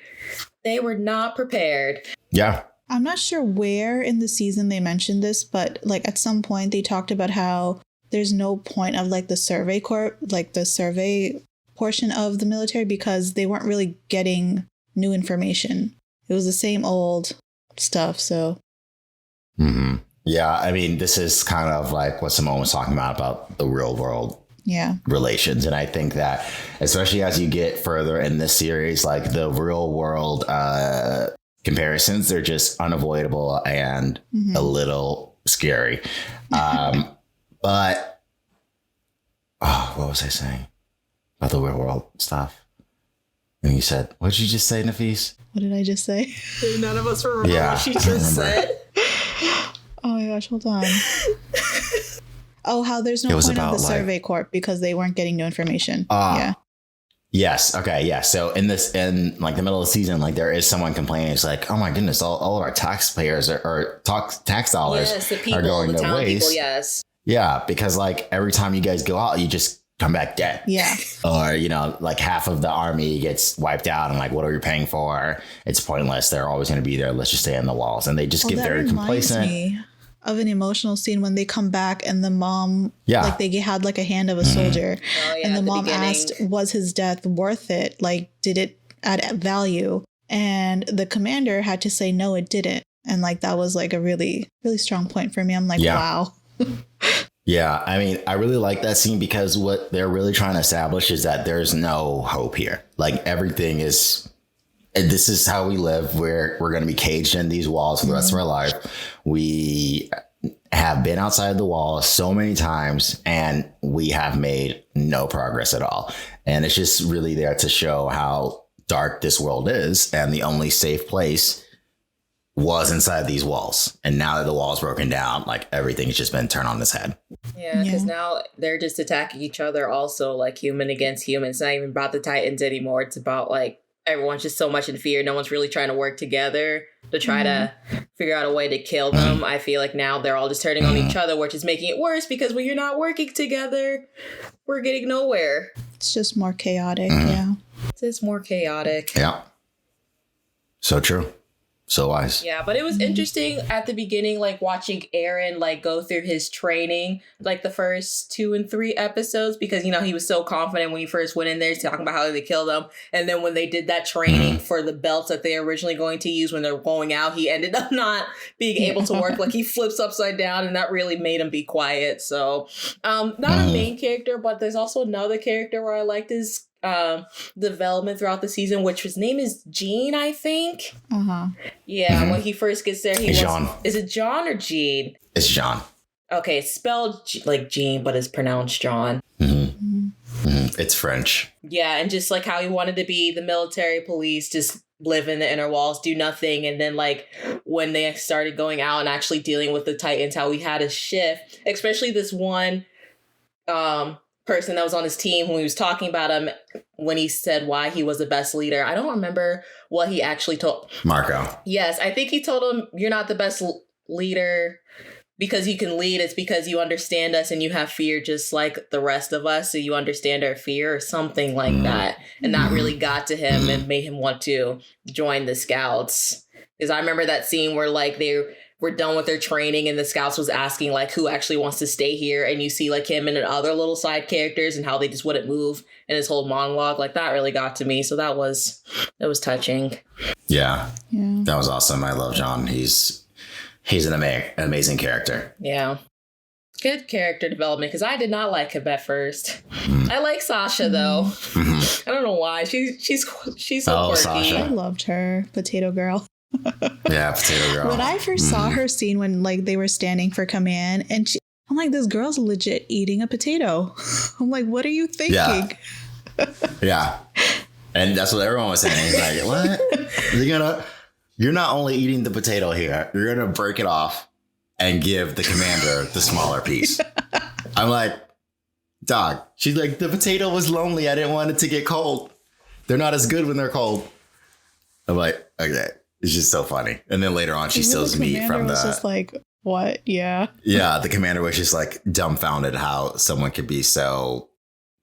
They were not prepared. Yeah. I'm not sure where in the season they mentioned this, but like at some point they talked about how there's no point of like the survey corps, like the survey portion of the military, because they weren't really getting new information. It was the same old stuff. So Mm-hmm. Yeah. I mean, this is kind of like what Simone was talking about the real world yeah. relations. And I think that especially as you get further in this series, like the real world comparisons, they're just unavoidable and a little scary. But what was I saying about the real world stuff? And you said, what did you just say, Nafees? What did I just say? None of us remember Yeah, what she I just remember. said. Oh my gosh, hold on. Oh, how there's no It was point of about, the like- survey corps because they weren't getting new information. Ah. Yeah. Yes. Okay. Yeah. So in like the middle of the season, like there is someone complaining. It's like, oh my goodness, all of our taxpayers or tax dollars Yes, the are people, going the to town waste. people, yes. Yeah. Because like every time you guys go out, you just come back dead. Yeah. Or, like half of the army gets wiped out and like, what are we paying for? It's pointless. They're always going to be there. Let's just stay in the walls. And they just get that very reminds complacent. me of an emotional scene when they come back and the mom, Yeah. like they had like a hand of a soldier, Oh, yeah, and the at the mom beginning. asked, "Was his death worth it? Like, did it add value?" And the commander had to say, "No, it didn't." And like that was like a really, really strong point for me. I'm like, Yeah. wow. Yeah, I mean, I really like that scene because what they're really trying to establish is that there's no hope here. Like everything is, and this is how we live. We're going to be caged in these walls for the rest of our life. We have been outside the wall so many times and we have made no progress at all. And it's just really there to show how dark this world is. And the only safe place was inside these walls. And now that the wall's broken down, like everything's just been turned on its head. Yeah, because Yeah. now they're just attacking each other also, like human against human. It's not even about the Titans anymore. It's about like everyone's just so much in fear. No one's really trying to work together to try to figure out a way to kill them. I feel like now they're all just turning on each other, which is making it worse because when you're not working together, we're getting nowhere. It's just more chaotic. Yeah. It's more chaotic. Yeah. So true. So wise. Yeah, but it was interesting at the beginning, like watching Aaron like go through his training, like the first 2 and 3 episodes, because he was so confident when he first went in there talking about how they killed him, and then when they did that training for the belts that they were originally going to use when they're going out, he ended up not being able to work. Like he flips upside down, and that really made him be quiet. So, not a main character, but there's also another character where I liked his development throughout the season, which his name is Gene, I think. Yeah, when he first gets there, John. Is it John or Gene? It's John. Okay, it's spelled like Gene, but it's pronounced John. It's French. Yeah, and just like how he wanted to be the military police, just live in the inner walls, do nothing. And then like when they started going out and actually dealing with the Titans, how he had a shift, especially this one person that was on his team when he was talking about him, when he said why he was the best leader. I don't remember what he actually told Marco. Yes, I think he told him, you're not the best leader because you can lead. It's because you understand us and you have fear just like the rest of us. So you understand our fear or something like that. And that really got to him and made him want to join the Scouts. Because I remember that scene where like they were done with their training and the Scouts was asking like who actually wants to stay here. And you see like him and other little side characters and how they just wouldn't move and his whole monologue. Like that really got to me. So that was touching. Yeah. That was awesome. I love John. He's an amazing character. Yeah. Good character development, because I did not like him at first. I like Sasha, though. I don't know why. She's so quirky. Sasha. I loved her. Potato Girl. Yeah, Potato Girl. When I first saw her scene when like they were standing for command, and I'm like, this girl's legit eating a potato. I'm like, what are you thinking? Yeah. And that's what everyone was saying. He's like, what? You're not only eating the potato here, you're going to break it off and give the commander the smaller piece. I'm like, dog. She's like, the potato was lonely. I didn't want it to get cold. They're not as good when they're cold. I'm like, okay. It's just so funny. And then later on, she steals meat from the... was just like, what? Yeah. Yeah, the commander was just like dumbfounded how someone could be so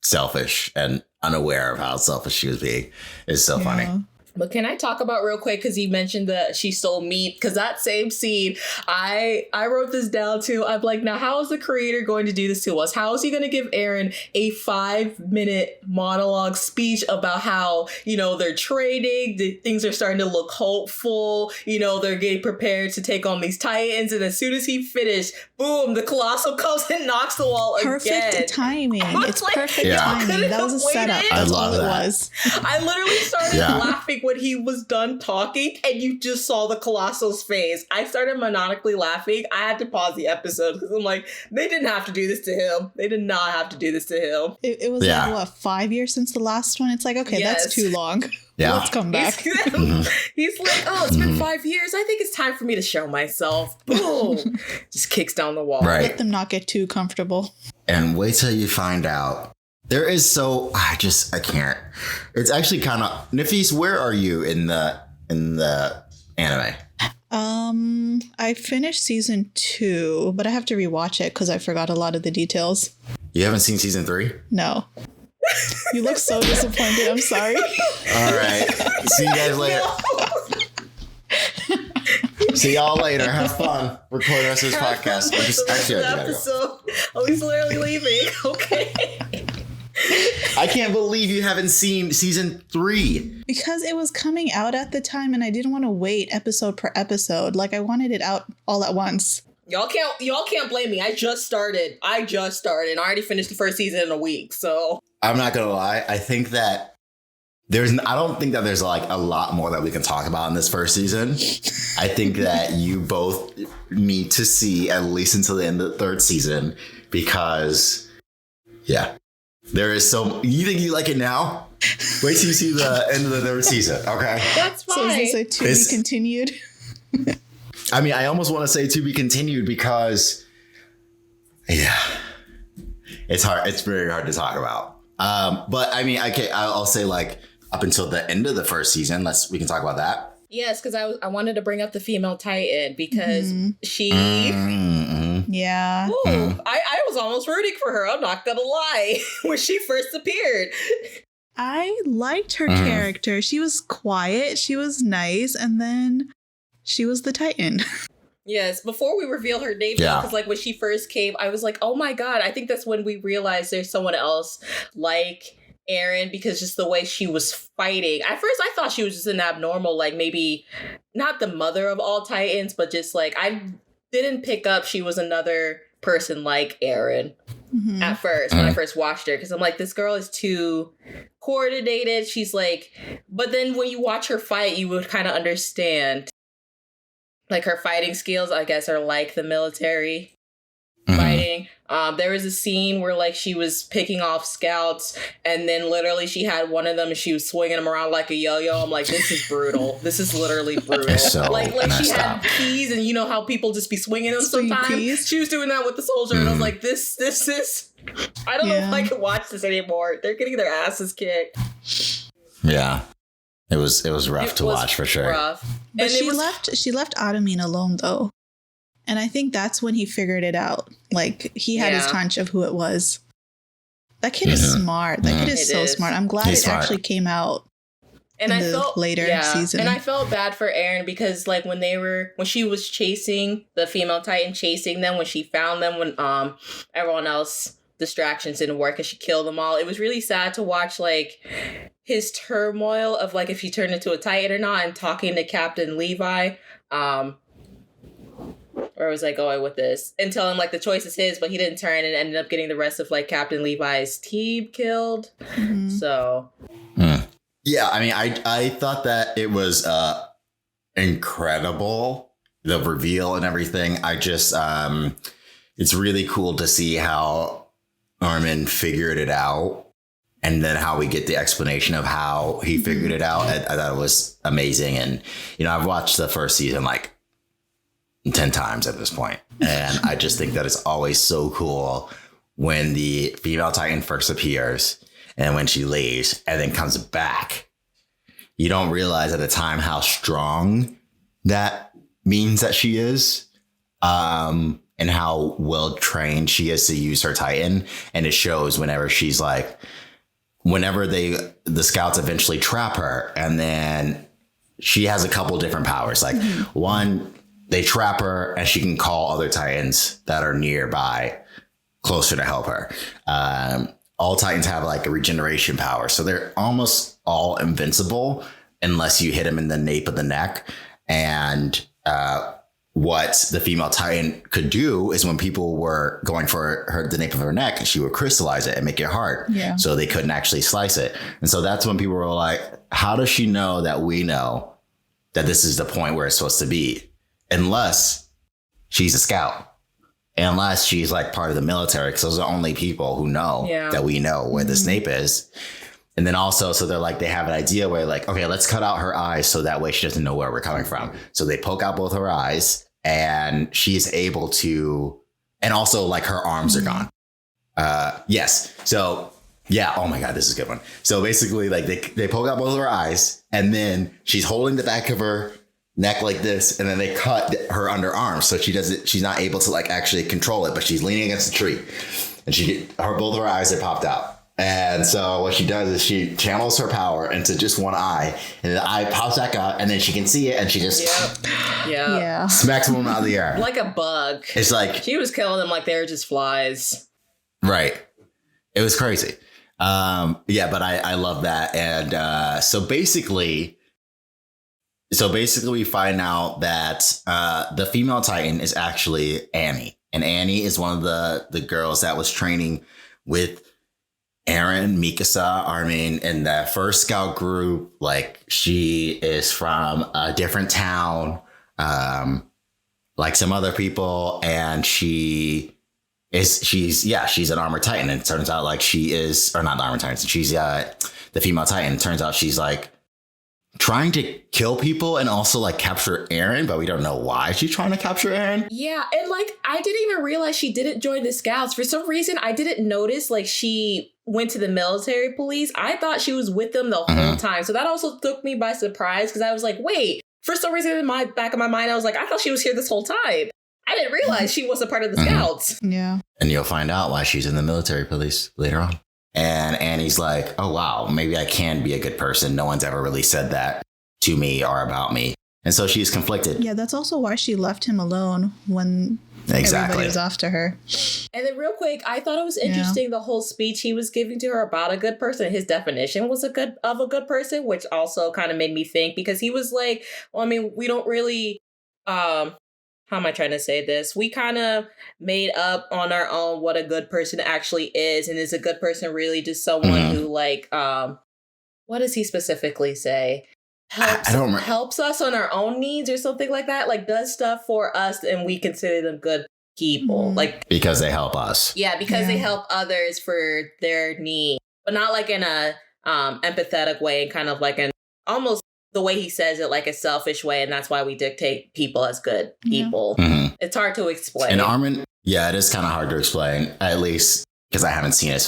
selfish and unaware of how selfish she was being. It's so funny. But can I talk about real quick, because you mentioned that she stole meat, because that same scene, I wrote this down too. I'm like, now how is the creator going to do this to us? How is he going to give Eren a 5-minute monologue speech about how, they're trading, things are starting to look hopeful, they're getting prepared to take on these Titans, and as soon as he finished, boom, the Colossal comes and knocks the wall again. Perfect timing. It's like, perfect timing. That was a setup. I That's love all that. it was. I literally started laughing when he was done talking and you just saw the Colossal's face. I started maniacally laughing. I had to pause the episode because I'm like, they didn't have to do this to him. They did not have to do this to him. It was like, what, 5 years since the last one? It's like, okay, that's too long. Yeah. Let's come back. He's like, oh, it's been 5 years. I think it's time for me to show myself. Boom. Just kicks down the wall. Right. Let them not get too comfortable. And wait till you find out. There is I can't. It's actually kind of, Nafees, where are you in the anime? I finished season 2, but I have to rewatch it because I forgot a lot of the details. You haven't seen season 3? No. You look so disappointed. I'm sorry. All right. See you guys later. See y'all later. Have fun. Record the rest of this podcast. Oh, he's literally leaving. Okay. I can't believe you haven't seen season 3. Because it was coming out at the time and I didn't want to wait episode per episode. Like I wanted it out all at once. Y'all can't blame me. I just started. I already finished the first season in a week. So I'm not gonna lie. I think that I don't think that there's like a lot more that we can talk about in this first season. I think that you both need to see at least until the end of the 3rd season because there is you think you like it now? Wait till you see the end of the 3rd season, okay? That's fine. So is this a to be continued? I mean, I almost want to say to be continued because, it's hard. It's very hard to talk about. But I mean, I'll say like up until the end of the 1st season. We can talk about that. Yes, because I wanted to bring up the female Titan because she. Yeah. Ooh, I was almost rooting for her. I'm not gonna lie. When she first appeared, I liked her character. She was quiet. She was nice, and then she was the Titan. Yes, before we reveal her name, because like when she first came, I was like, oh my god. I think that's when we realized there's someone else like Eren, because just the way she was fighting. At first, I thought she was just an abnormal, like maybe not the mother of all Titans, but just like I didn't pick up she was another person like Eren at first when I first watched her, because I'm like, this girl is too coordinated. She's like, but then when you watch her fight, you would kind of understand. Like her fighting skills, I guess, are like the military fighting. There was a scene where like she was picking off scouts, and then literally she had one of them and she was swinging them around like a yo-yo. I'm like, this is brutal. This is literally brutal. So like she had keys, and you know how people just be swinging them sometimes. Keys? She was doing that with the soldier, and I was like, this is. I don't know if I can watch this anymore. They're getting their asses kicked. Yeah. It was rough to watch for sure. Rough. But And she left Adamine alone though. And I think that's when he figured it out. Like he had his hunch of who it was. That kid is smart. That kid is so smart. I'm glad it actually came out. And I felt later season. And I felt bad for Eren because like when she was chasing the female Titan, chasing them, when she found them, when everyone else distractions didn't work and she killed them all, it was really sad to watch like his turmoil of like if he turned into a Titan or not, and talking to Captain Levi. Where was I going with this? And telling like the choice is his, but he didn't turn and ended up getting the rest of like Captain Levi's team killed. So yeah, I mean, I thought that it was incredible, the reveal and everything. I just it's really cool to see how Armin figured it out, and then how we get the explanation of how he figured it out. I thought it was amazing. And, you know, I've watched the first season like 10 times at this point. And I just think that it's always so cool when the female Titan first appears and when she leaves and then comes back. You don't realize at the time how strong that means that she is. And how well trained she is to use her Titan. And it shows whenever she's like, whenever the scouts eventually trap her, and then she has a couple different powers. Like one, they trap her and she can call other Titans that are nearby closer to help her. All Titans have like a regeneration power. So they're almost all invincible unless you hit them in the nape of the neck. And, what the female Titan could do is when people were going for the nape of her neck, she would crystallize it and make it hard. Yeah. So they couldn't actually slice it. And so that's when people were like, how does she know that we know that this is the point where it's supposed to be? Unless she's a scout. Unless she's like part of the military, because those are the only people who know that we know where this nape is. And then also, so they're like, they have an idea where like, okay, let's cut out her eyes so that way she doesn't know where we're coming from. So they poke out both her eyes and she's able to, and also like her arms are gone. Yes. So yeah. Oh my God, this is a good one. So basically like they poke out both of her eyes and then she's holding the back of her neck like this. And then they cut her underarm. So she's not able to like actually control it, but she's leaning against the tree and both of her eyes are popped out. And so what she does is she channels her power into just one eye, and the eye pops back out, and then she can see it, and she just smacks them out of the air. Like a bug. It's like... She was killing them like they were just flies. Right. It was crazy. But I love that. And so basically we find out that the female Titan is actually Annie. And Annie is one of the girls that was training with Eren, Mikasa, Armin, in the first scout group. Like she is from a different town, like some other people, and she's an armored Titan. And it turns out like she is, or not the armored Titan, she's the female Titan. It turns out she's like trying to kill people and also like capture Eren, but we don't know why she's trying to capture Eren. Yeah, and like I didn't even realize she didn't join the scouts. For some reason, I didn't notice like she went to the military police. I thought she was with them the whole time. So that also took me by surprise because I was like, wait, for some reason in my back of my mind, I was like, I thought she was here this whole time. I didn't realize she was a part of the scouts. Yeah. And you'll find out why she's in the military police later on. And Annie's like, oh, wow, maybe I can be a good person. No one's ever really said that to me or about me. And so she's conflicted. Yeah, that's also why she left him alone when everybody was after her. And then real quick, I thought it was interesting the whole speech he was giving to her about a good person. His definition was of a good person, which also kind of made me think, because he was like, well, I mean, we don't really, how am I trying to say this? We kind of made up on our own what a good person actually is. And is a good person really just someone who like what does he specifically say? I don't remember. Helps us on our own needs or something like that. Like does stuff for us and we consider them good people. Like because they help us. Yeah, because they help others for their needs, but not like in a empathetic way, and kind of like an almost the way he says it, like a selfish way, and that's why we dictate people as good people. It's hard to explain. And Armin, it is kind of hard to explain, at least because I haven't seen it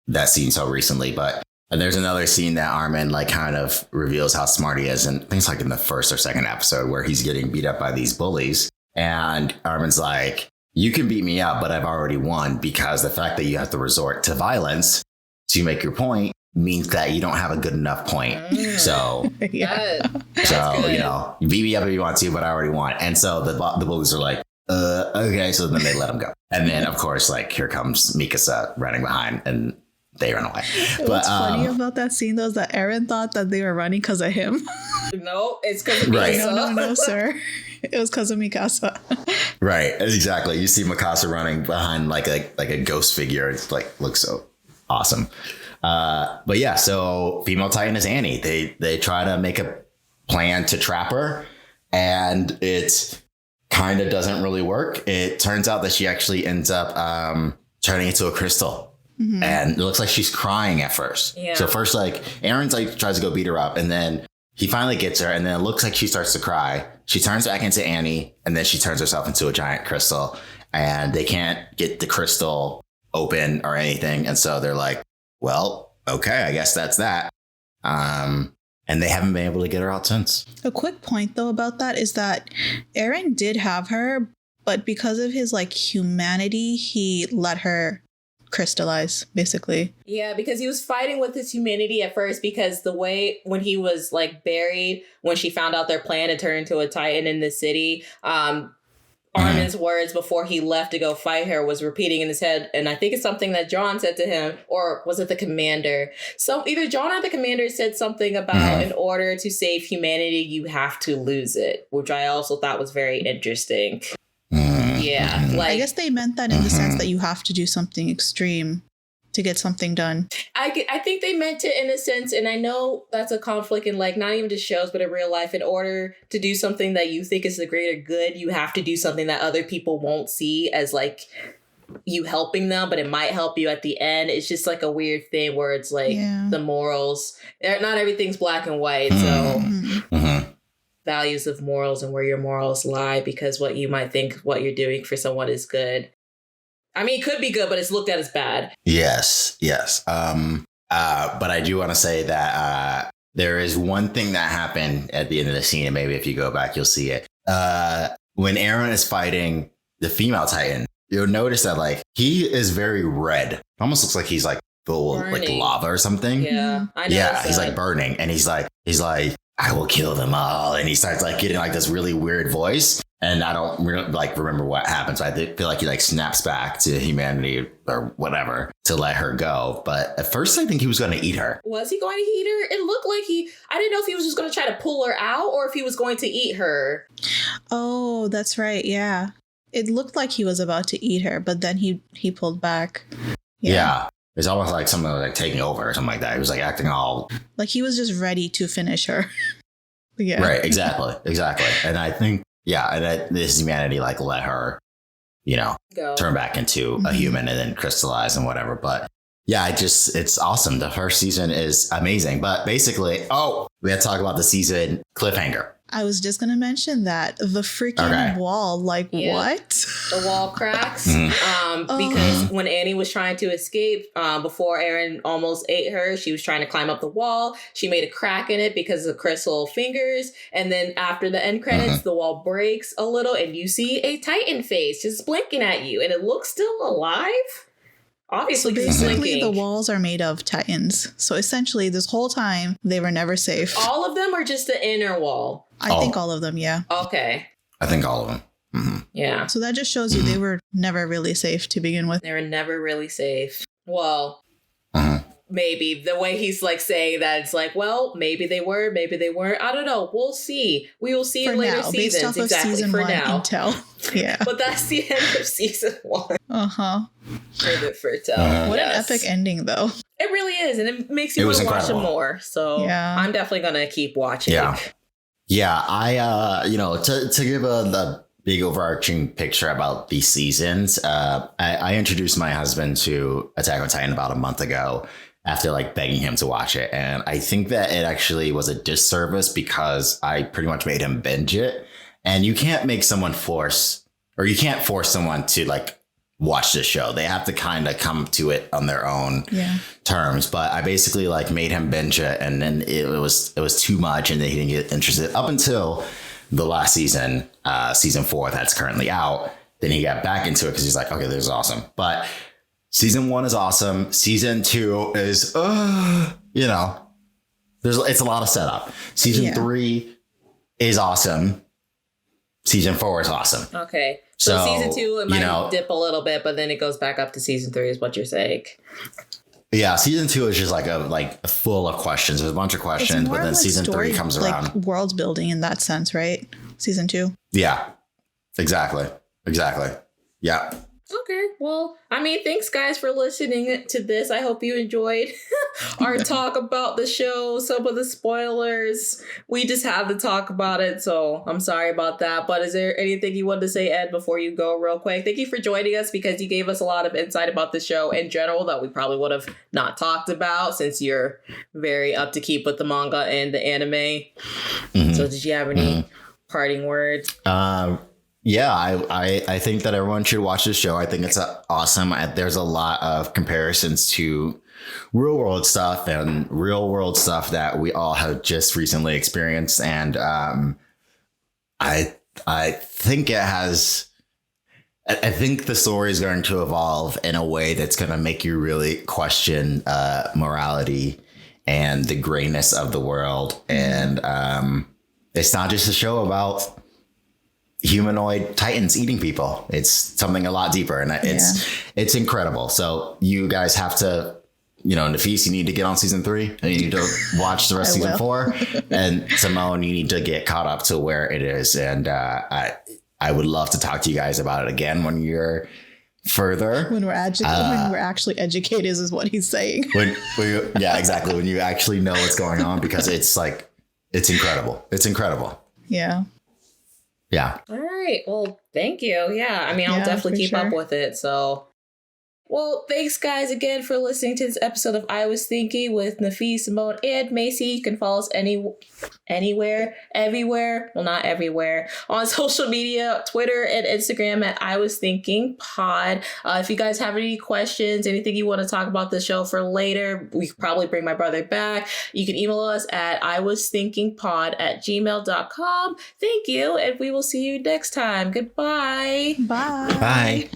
that scene so recently. But there's another scene that Armin like kind of reveals how smart he is, and I think it's like in the first or second episode where he's getting beat up by these bullies, and Armin's like, "You can beat me up, but I've already won because the fact that you have to resort to violence to make your point means that you don't have a good enough point." So, you know, you beat me up if you want to, but I already won. And so the bullies are like, okay. So then they let him go. And then, of course, like here comes Mikasa running behind and they run away. What's funny about that scene, though, is that Eren thought that they were running because of him. No, it's because of Mikasa. No, sir. It was because of Mikasa. Right. Exactly. You see Mikasa running behind like a ghost figure. It's like, looks so awesome. But yeah, so female Titan is Annie. They try to make a plan to trap her, and it kind of doesn't really work. It turns out that she actually ends up turning into a crystal. And it looks like she's crying at first. Yeah. So first, like Aaron's like tries to go beat her up, and then he finally gets her, and then it looks like she starts to cry. She turns back into Annie, and then she turns herself into a giant crystal, and they can't get the crystal open or anything. And so they're like, well, okay, I guess that's that. And they haven't been able to get her out since. A quick point, though, about that is that Eren did have her, but because of his like humanity, he let her crystallize, basically. Yeah, because he was fighting with his humanity at first, because the way when he was like buried, when she found out their plan to turn into a Titan in the city, Armin's words before he left to go fight her was repeating in his head. And I think it's something that John said to him, or was it the commander? So either John or the commander said something about in order to save humanity, you have to lose it, which I also thought was very interesting. Yeah. Like, I guess they meant that in the sense that you have to do something extreme to get something done. I think they meant it in a sense, and I know that's a conflict in like not even just shows, but in real life. In order to do something that you think is the greater good, you have to do something that other people won't see as like you helping them, but it might help you at the end. It's just like a weird thing where it's like the morals. Not everything's black and white, so values of morals and where your morals lie, because what you might think what you're doing for someone is good. I mean, it could be good, but it's looked at as bad. Yes. But I do want to say that there is one thing that happened at the end of the scene, and maybe if you go back, you'll see it. When Eren is fighting the female Titan, you'll notice that like he is very red. It almost looks like he's like full of like lava or something. Yeah, I know. Yeah, he's like burning, and he's like, I will kill them all, and he starts like getting like this really weird voice. And I don't like remember what happens. I feel like he like snaps back to humanity or whatever to let her go. But at first, I think he was going to eat her. Was he going to eat her? It looked like I didn't know if he was just going to try to pull her out or if he was going to eat her. Oh, that's right. Yeah. It looked like he was about to eat her, but then he pulled back. Yeah. It's almost like something like taking over or something like that. He was like acting all like he was just ready to finish her. Yeah. Right. Exactly. And I think, and this humanity like let her, turn back into a human and then crystallize and whatever. But yeah, it's awesome. The first season is amazing. But basically, we had to talk about the season cliffhanger. I was just going to mention that. The freaking wall, like what? The wall cracks. Because when Annie was trying to escape, before Eren almost ate her, she was trying to climb up the wall. She made a crack in it because of crystal fingers. And then after the end credits, the wall breaks a little and you see a Titan face just blinking at you. And it looks still alive. Obviously, so basically the walls are made of Titans. So essentially, this whole time, they were never safe. All of them, or just the inner wall? I think all of them, yeah. Okay. I think all of them. Mm-hmm. Yeah. So that just shows you they were never really safe to begin with. They were never really safe. Well, maybe. The way he's like saying that, it's like, well, maybe they were, maybe they weren't. I don't know. We'll see. We will see in later seasons. Based off of season for one now. Intel. Yeah. But that's the end of season 1. Uh-huh. For Tell. What an epic ending, though. It really is, and it makes you want to watch it more. So I'm definitely gonna keep watching. Yeah. I to give the big overarching picture about these seasons, I introduced my husband to Attack on Titan about a month ago after like begging him to watch it, and I think that it actually was a disservice because I pretty much made him binge it, and you can't force someone to like watch the show. They have to kind of come to it on their own terms. But I basically like made him binge it, and then it was too much, and then he didn't get interested up until the last season, season 4 that's currently out. Then he got back into it because he's like, okay, this is awesome. But season 1 is awesome. Season 2 is, it's a lot of setup. Season 3 is awesome. Season 4 is awesome. Okay. So season 2, it might dip a little bit, but then it goes back up to season 3 is what you're saying. Yeah, season 2 is just like full of questions. There's a bunch of questions, but then season 3 comes around. Like world building in that sense, right? Season 2. Yeah, exactly. Yeah. Okay, well, I mean, thanks guys for listening to this. I hope you enjoyed our talk about the show, some of the spoilers. We just had to talk about it, so I'm sorry about that. But is there anything you wanted to say, Ed, before you go real quick? Thank you for joining us because you gave us a lot of insight about the show in general that we probably would have not talked about since you're very up to keep with the manga and the anime. Mm-hmm. So did you have any parting words? Yeah, I think that everyone should watch this show. I think it's awesome. There's a lot of comparisons to real world stuff and real world stuff that we all have just recently experienced. And I think I think the story is going to evolve in a way that's going to make you really question morality and the grayness of the world. And it's not just a show about humanoid titans eating people. It's something a lot deeper, and it's incredible. So you guys have to, Nafees, you need to get on season 3 and you need to watch the rest of season 4. And Simone, you need to get caught up to where it is. And I would love to talk to you guys about it again when you're further. When we're actually educated is what he's saying. Yeah, exactly. When you actually know what's going on, because it's incredible. It's incredible. Yeah. Yeah. All right. Well, thank you. Yeah. I mean, I'll definitely keep up with it. So, well, thanks guys again for listening to this episode of I Was Thinking with Nafees, Simone, and Macy. You can follow us anywhere, everywhere. Well, not everywhere. On social media, Twitter and Instagram at I Was Thinking Pod. If you guys have any questions, anything you want to talk about the show for later, we could probably bring my brother back. You can email us at iwasthinkingpod@gmail.com. Thank you, and we will see you next time. Goodbye. Bye. Bye.